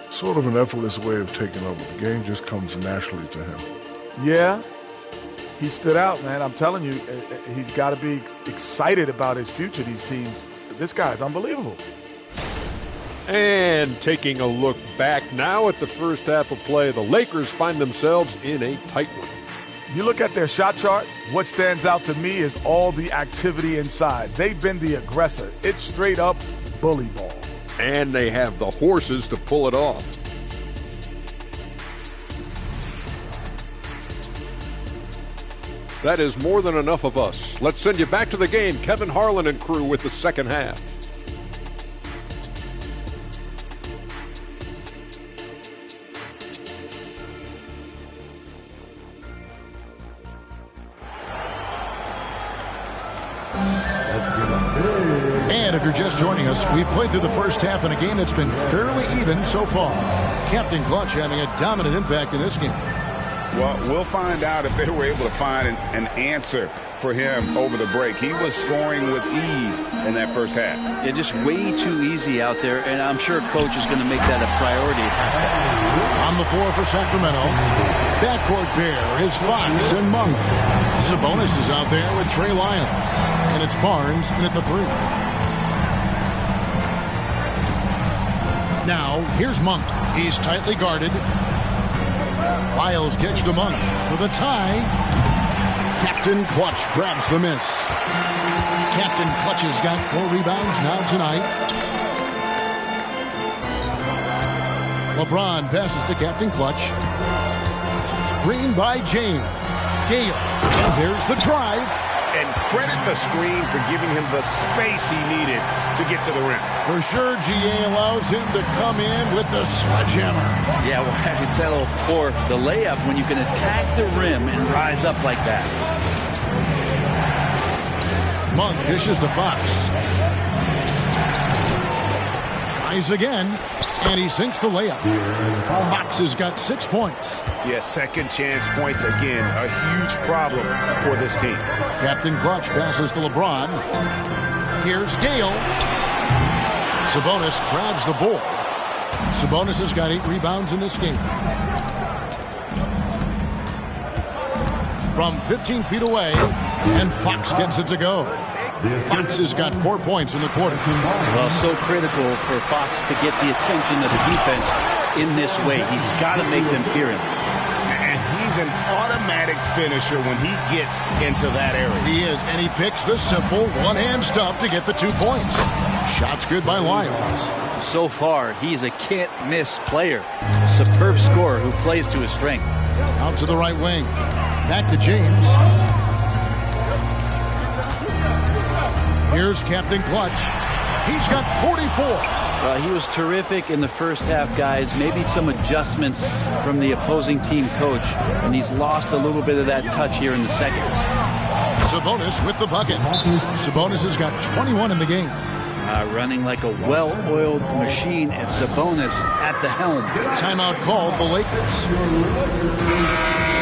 sort of an effortless way of taking over. The game just comes naturally to him. Yeah, he stood out, man. I'm telling you, he's got to be excited about his future, these teams. This guy's unbelievable. And taking a look back now at the first half of play, the Lakers find themselves in a tight one. You look at their shot chart, what stands out to me is all the activity inside. They've been the aggressor. It's straight up bully ball. And they have the horses to pull it off. That is more than enough of us. Let's send you back to the game. Kevin Harlan and crew with the second half. And if you're just joining us, we've played through the first half in a game that's been fairly even so far. Captain Clutch having a dominant impact in this game. Well, we'll find out if they were able to find an answer for him over the break. He was scoring with ease in that first half. Yeah, just way too easy out there, and I'm sure Coach is going to make that a priority at halftime. On the floor for Sacramento, backcourt pair is Fox and Monk. Sabonis is out there with Trey Lyons, and it's Barnes in at the 3. Now, here's Monk. He's tightly guarded. Lyles gets to Monk for the tie. Captain Clutch grabs the miss. Captain Clutch has got 4 rebounds now tonight. LeBron passes to Captain Clutch. Screen by James. Gale. And there's the drive. And credit the screen for giving him the space he needed to get to the rim. For sure, GA allows him to come in with the sledgehammer. Yeah, well, I settle for the layup when you can attack the rim and rise up like that. Monk dishes to Fox. Tries again, and he sinks the layup. Fox has got 6 points. Yeah, second chance points again. A huge problem for this team. Captain Clutch passes to LeBron. Here's Gale. Sabonis grabs the board. Sabonis has got 8 rebounds in this game. From 15 feet away, and Fox gets it to go. Fox has got 4 points in the quarter. Well, so critical for Fox to get the attention of the defense in this way. He's got to make them fear him. And he's an automatic finisher when he gets into that area. He is, and he picks the simple one-hand stuff to get the 2 points. Shot's good by Lyons. So far, he's a can't-miss player. A superb scorer who plays to his strength. Out to the right wing. Back to James. Here's Captain Clutch. He's got 44. He was terrific in the first half, guys. Maybe some adjustments from the opposing team coach, and he's lost a little bit of that touch here in the second. Sabonis with the bucket. Sabonis has got 21 in the game. Running like a well-oiled machine, and Sabonis at the helm. Timeout called the Lakers.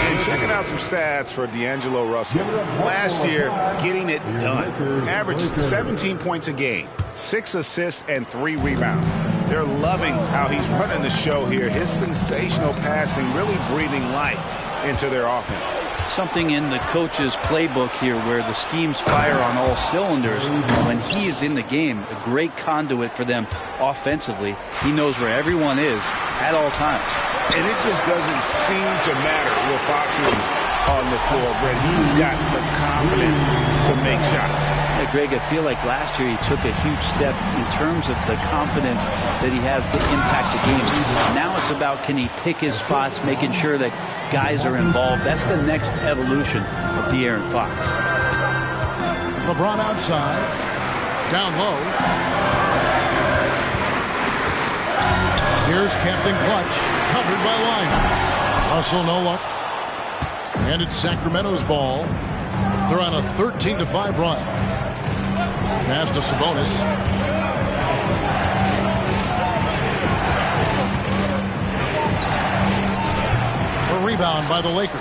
And checking out some stats for D'Angelo Russell. Last year, getting it done. Averaged 17 points a game, 6 assists, and 3 rebounds. They're loving how he's running the show here. His sensational passing really breathing life into their offense. Something in the coach's playbook here where the schemes fire on all cylinders. When he is in the game, a great conduit for them offensively. He knows where everyone is at all times. And it just doesn't seem to matter where Fox is. on the floor, Brett. He's got the confidence to make shots. Yeah, Greg, I feel like last year he took a huge step in terms of the confidence that he has to impact the game. Now it's about, can he pick his spots, making sure that guys are involved. That's the next evolution of De'Aaron Fox. LeBron outside. Down low. Here's Captain Clutch. Covered by Lyons. Russell no luck. And it's Sacramento's ball. They're on a 13-5 run. Pass to Sabonis. A rebound by the Lakers.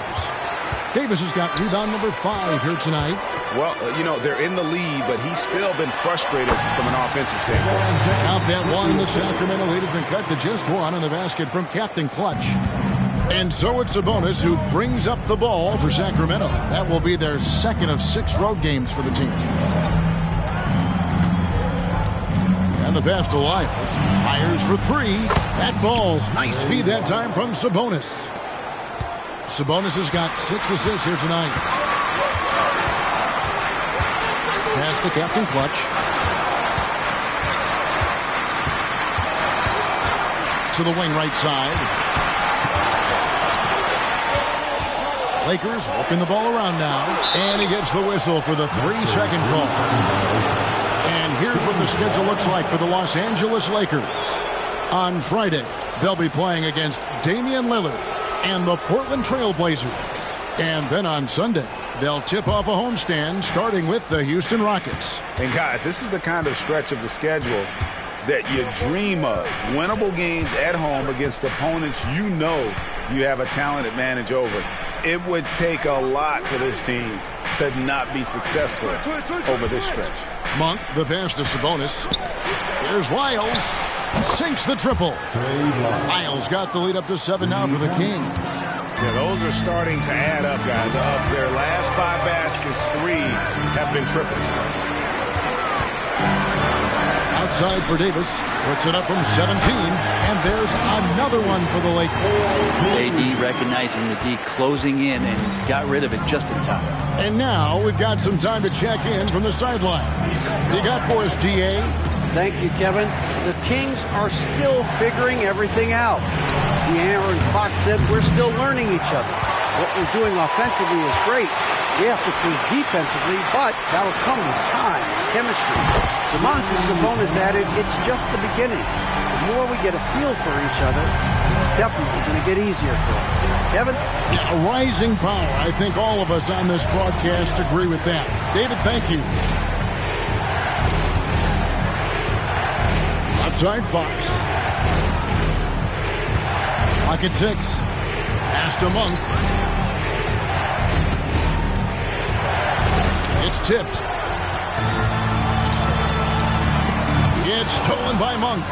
Davis has got rebound number 5 here tonight. Well, you know, they're in the lead, but he's still been frustrated from an offensive standpoint. Count that one. The Sacramento lead has been cut to just 1 on the basket from Captain Clutch. And so it's Sabonis who brings up the ball for Sacramento. That will be their second of 6 road games for the team. And the pass to Lyles. Fires for 3. That falls. Nice feed that time from Sabonis. Sabonis has got 6 assists here tonight. Pass to Captain Clutch. To the wing right side. Lakers working the ball around now. And he gets the whistle for the 3-second call. And here's what the schedule looks like for the Los Angeles Lakers. On Friday, they'll be playing against Damian Lillard and the Portland Trail Blazers. And then on Sunday, they'll tip off a homestand starting with the Houston Rockets. And guys, this is the kind of stretch of the schedule that you dream of. Winnable games at home against opponents you know you have a talent advantage over. It would take a lot for this team to not be successful over this stretch. Monk, the pass to Sabonis. Here's Lyles. Sinks the triple. Lyles got the lead up to 7 now for the Kings. Yeah, those are starting to add up, guys. Their last 5 baskets, 3 have been triples. Outside for Davis. Puts it up from 17. And there's another one for the Lakers. AD recognizing the D, closing in, and got rid of it just in time. And now we've got some time to check in from the sideline. You got for us, DA? Thank you, Kevin. The Kings are still figuring everything out. De'Aaron Fox said we're still learning each other. What we're doing offensively is great. We have to prove defensively, but that'll come with time and chemistry. Domantas Sabonis added, it's just the beginning. The more we get a feel for each other, it's definitely going to get easier for us. Kevin? Yeah, a rising power. I think all of us on this broadcast agree with that. David, thank you. Outside Fox. Clock at 6. Pass to Monk. It's tipped. It's stolen by Monk.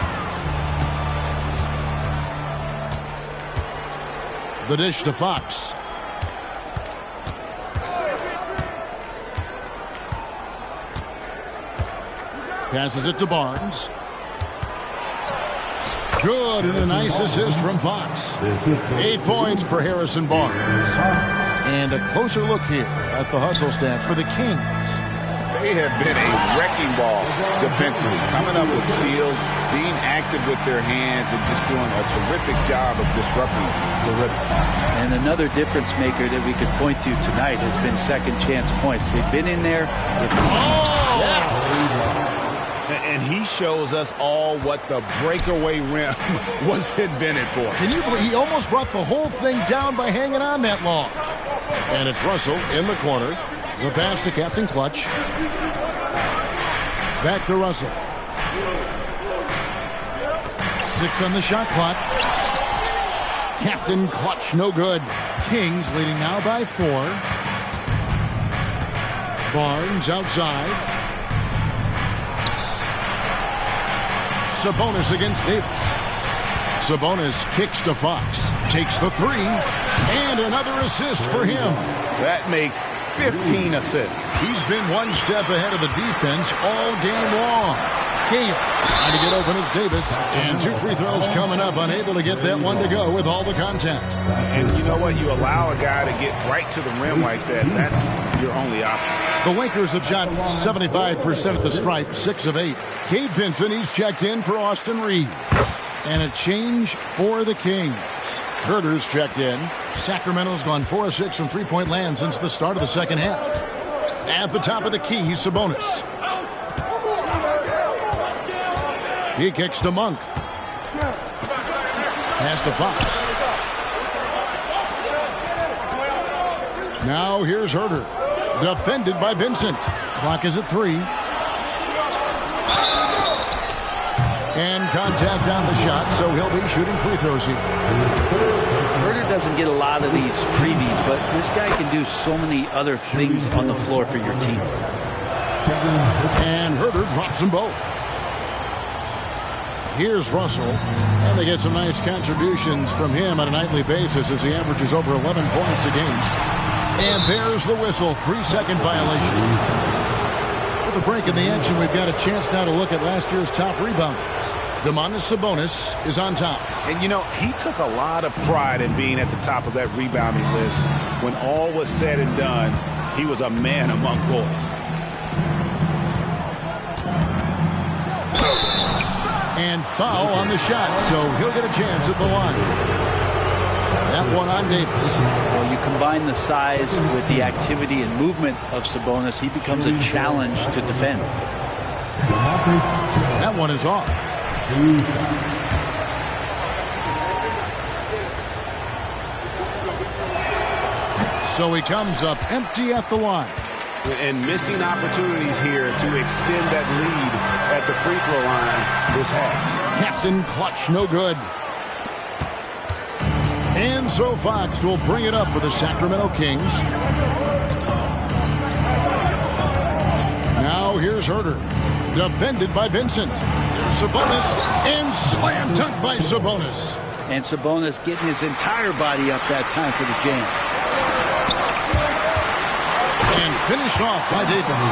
The dish to Fox. Passes it to Barnes. Good, and a nice assist from Fox. 8 points for Harrison Barnes. And a closer look here at the hustle stats for the Kings. They have been a wrecking ball defensively, coming up with steals, being active with their hands, and just doing a terrific job of disrupting the rhythm. And another difference maker that we could point to tonight has been second chance points. They've been in there. And he shows us all what the breakaway rim was invented for. Can you believe he almost brought the whole thing down by hanging on that long? And it's Russell in the corner. The pass to Captain Clutch. Back to Russell. 6 on the shot clock. Captain Clutch, no good. Kings leading now by 4. Barnes outside. Sabonis against Davis. Sabonis kicks to Fox. Takes the 3. And another assist for him. That makes 15 assists. He's been one step ahead of the defense all game long. Gale trying to get open as Davis. And 2 free throws coming up, unable to get that one to go with all the contact. And you know what? You allow a guy to get right to the rim like that. That's your only option. The Lakers have shot 75% at the stripe, 6 of 8. Gabe Vincent, he's checked in for Austin Reeves. And a change for the Kings. Herter's checked in. Sacramento's gone 4 of 6 from three-point land since the start of the second half. At the top of the key, Sabonis. He kicks to Monk. Pass to Fox. Now here's Herter. Defended by Vincent. Clock is at 3. And contact on the shot, so he'll be shooting free throws here. Herter doesn't get a lot of these freebies, but this guy can do so many other things on the floor for your team. And Herter drops them both. Here's Russell, and they get some nice contributions from him on a nightly basis as he averages over 11 points a game. And there's the whistle, 3-second violation. With a break in the action, we've got a chance now to look at last year's top rebounders. Domantas Sabonis is on top. And, you know, he took a lot of pride in being at the top of that rebounding list. When all was said and done, he was a man among boys. And foul on the shot, so he'll get a chance at the line. That one on Davis. Well, you combine the size with the activity and movement of Sabonis, he becomes a challenge to defend. That one is off. So he comes up empty at the line. And missing opportunities here to extend that lead at the free throw line this half. Captain Clutch, no good. And so Fox will bring it up for the Sacramento Kings. Now here's Herter. Defended by Vincent. Here's Sabonis. And slam dunk by Sabonis. And Sabonis getting his entire body up that time for the jam. And finished off by Davis.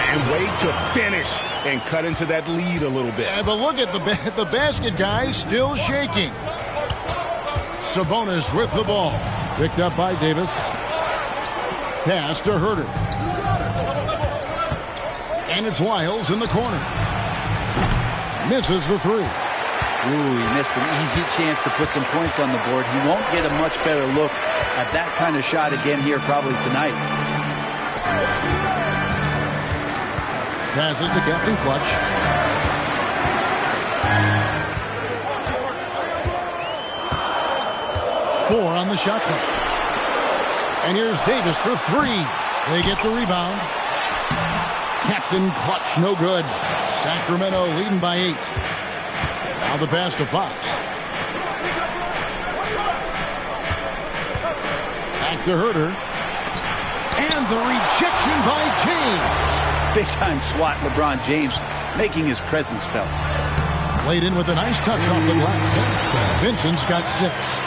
And wait to finish and cut into that lead a little bit. Yeah, but look at the basket guy still shaking. Sabonis with the ball. Picked up by Davis. Pass to Herter. And it's Wiles in the corner. Misses the 3. Ooh, he missed an easy chance to put some points on the board. He won't get a much better look at that kind of shot again here probably tonight. Passes to Captain Clutch. Four on the shot clock. And here's Davis for 3. They get the rebound. Captain Clutch, no good. Sacramento leading by 8. Now the pass to Fox. Back to Herter. And the rejection by James. Big-time swat, LeBron James making his presence felt. Played in with a nice touch off the glass. Vincent's got 6.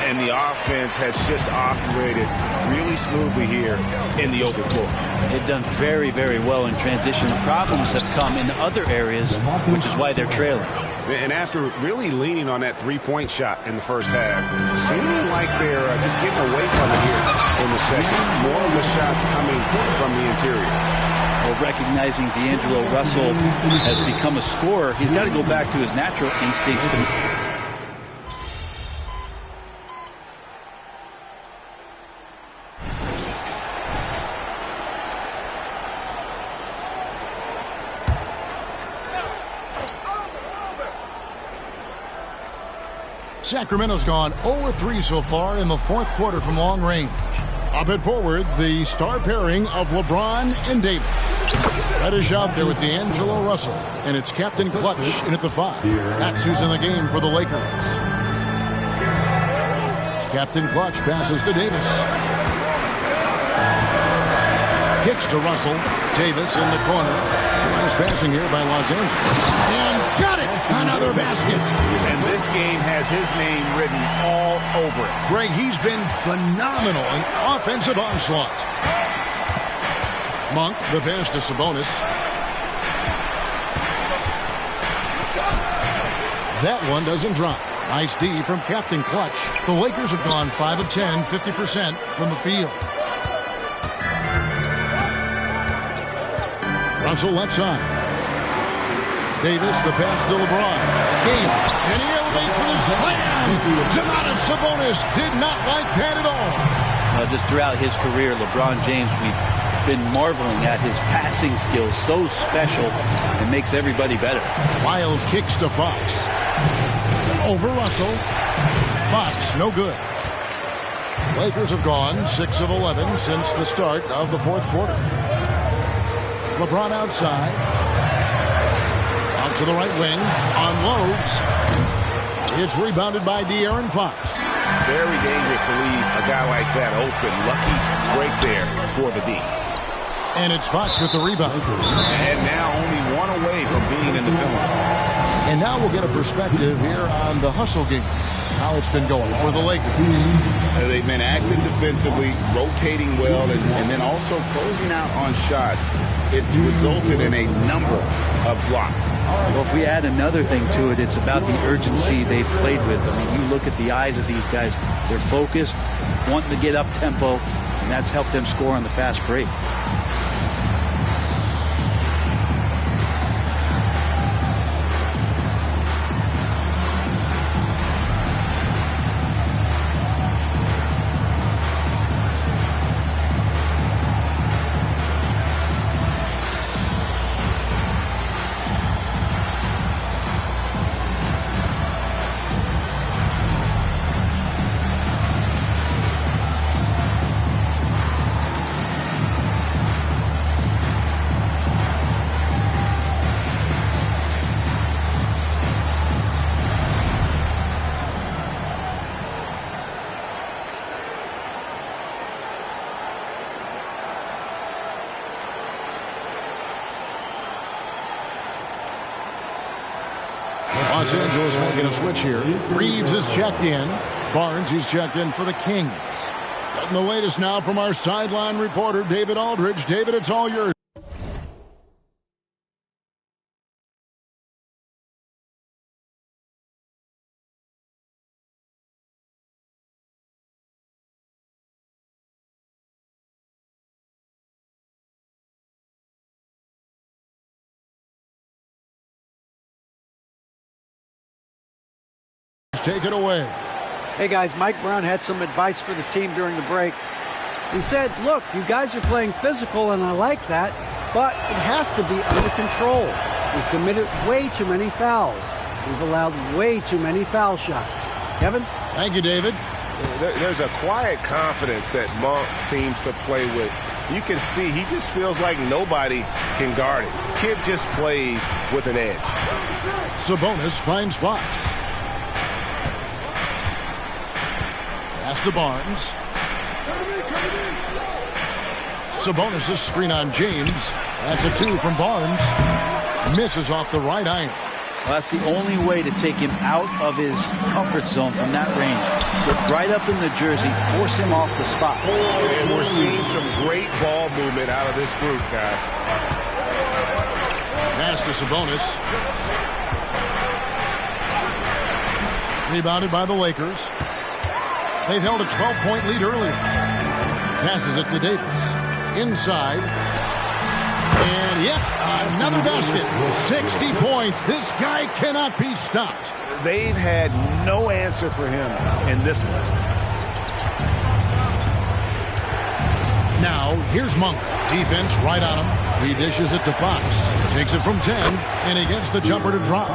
And the offense has just operated really smoothly here in the open floor. They've done very, very well in transition. The problems have come in other areas, which is why they're trailing. And after really leaning on that three-point shot in the first half, seeming like they're just getting away from it here in the second. More of the shots coming from the interior. Well, recognizing D'Angelo Russell has become a scorer, he's got to go back to his natural instincts to... Sacramento's gone 0-3 so far in the fourth quarter from long range. Up and forward, the star pairing of LeBron and Davis. Reddish out there with D'Angelo Russell, and it's Captain Clutch in at the 5. That's who's in the game for the Lakers. Captain Clutch passes to Davis. Kicks to Russell. Davis in the corner. Nice passing here by Los Angeles. And got it! Another basket. And this game has his name written all over it. Greg, he's been phenomenal in offensive onslaught. Monk, the pass to Sabonis. That one doesn't drop. Nice D from Captain Clutch. The Lakers have gone 5 of 10, 50% from the field. Russell left side. Davis, the pass to LeBron. Game, and he elevates for the slam. Domantas Sabonis did not like that at all. Just throughout his career, LeBron James, we've been marveling at his passing skills. So special and makes everybody better. Miles kicks to Fox. Over Russell. Fox, no good. Lakers have gone 6 of 11 since the start of the fourth quarter. LeBron outside. Out to the right wing. Unloads. It's rebounded by De'Aaron Fox. Very dangerous to leave a guy like that open. Lucky break there for the D. And it's Fox with the rebound. And now only one away from being in the penalty. And now we'll get a perspective here on the hustle game. How it's been going for the Lakers. They've been active defensively, rotating well, and then also closing out on shots. It's resulted in a number of blocks. Well, if we add another thing to it, it's about the urgency they've played with. I mean, you look at the eyes of these guys. They're focused, wanting to get up tempo, and that's helped them score on the fast break. Los Angeles making a switch here. Reeves is checked in. Barnes, he's checked in for the Kings. Getting the latest now from our sideline reporter, David Aldridge. David, it's all yours. Take it away. Hey guys, Mike Brown had some advice for the team during the break. He said, look, you guys are playing physical and I like that, but it has to be under control. We've committed way too many fouls. We've allowed way too many foul shots. Kevin? Thank you, David. There's a quiet confidence that Monk seems to play with. You can see he just feels like nobody can guard it. Kid just plays with an edge. Sabonis finds Fox. Pass to Barnes. Sabonis' screen on James. That's a 2 from Barnes. Misses off the right iron. Well, that's the only way to take him out of his comfort zone from that range. Get right up in the jersey, force him off the spot. And we're seeing some great ball movement out of this group, guys. Pass to Sabonis. Rebounded by the Lakers. They've held a 12-point lead earlier. Passes it to Davis. Inside. And yet, another basket. 60 points. This guy cannot be stopped. They've had no answer for him in this one. Now, here's Monk. Defense right on him. He dishes it to Fox. Takes it from 10, and he gets the jumper to drop.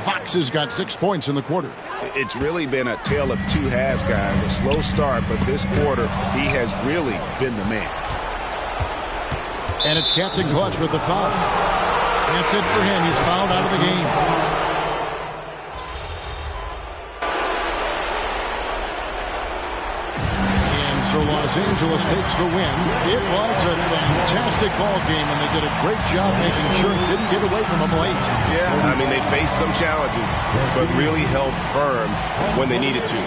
Fox has got 6 points in the quarter. It's really been a tale of two halves, guys. A slow start, but this quarter, he has really been the man. And it's Captain Clutch with the foul. That's it for him. He's fouled out of the game. And So Los Angeles takes the win. It was a fantastic ball game, and they did a great job making sure it didn't get away from them late. Yeah, I mean, they faced some challenges, but really held firm when they needed to.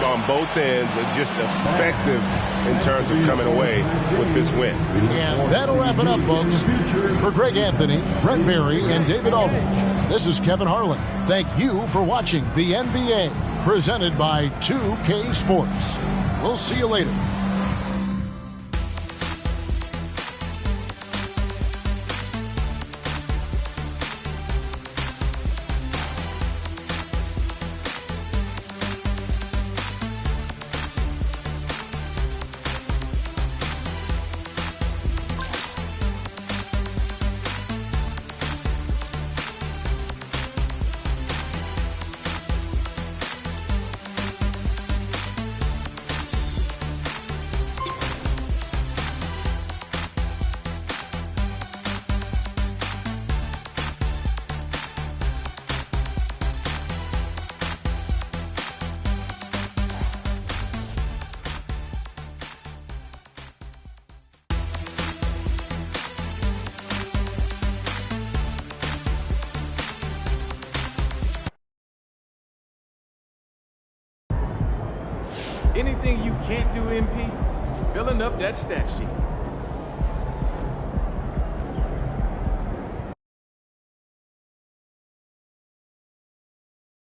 On both ends, just effective in terms of coming away with this win. And that'll wrap it up, folks. For Greg Anthony, Brett Berry, and David Aldridge, this is Kevin Harlan. Thank you for watching the NBA, presented by 2K Sports. We'll see you later. Anything you can't do, MP, filling up that stat sheet.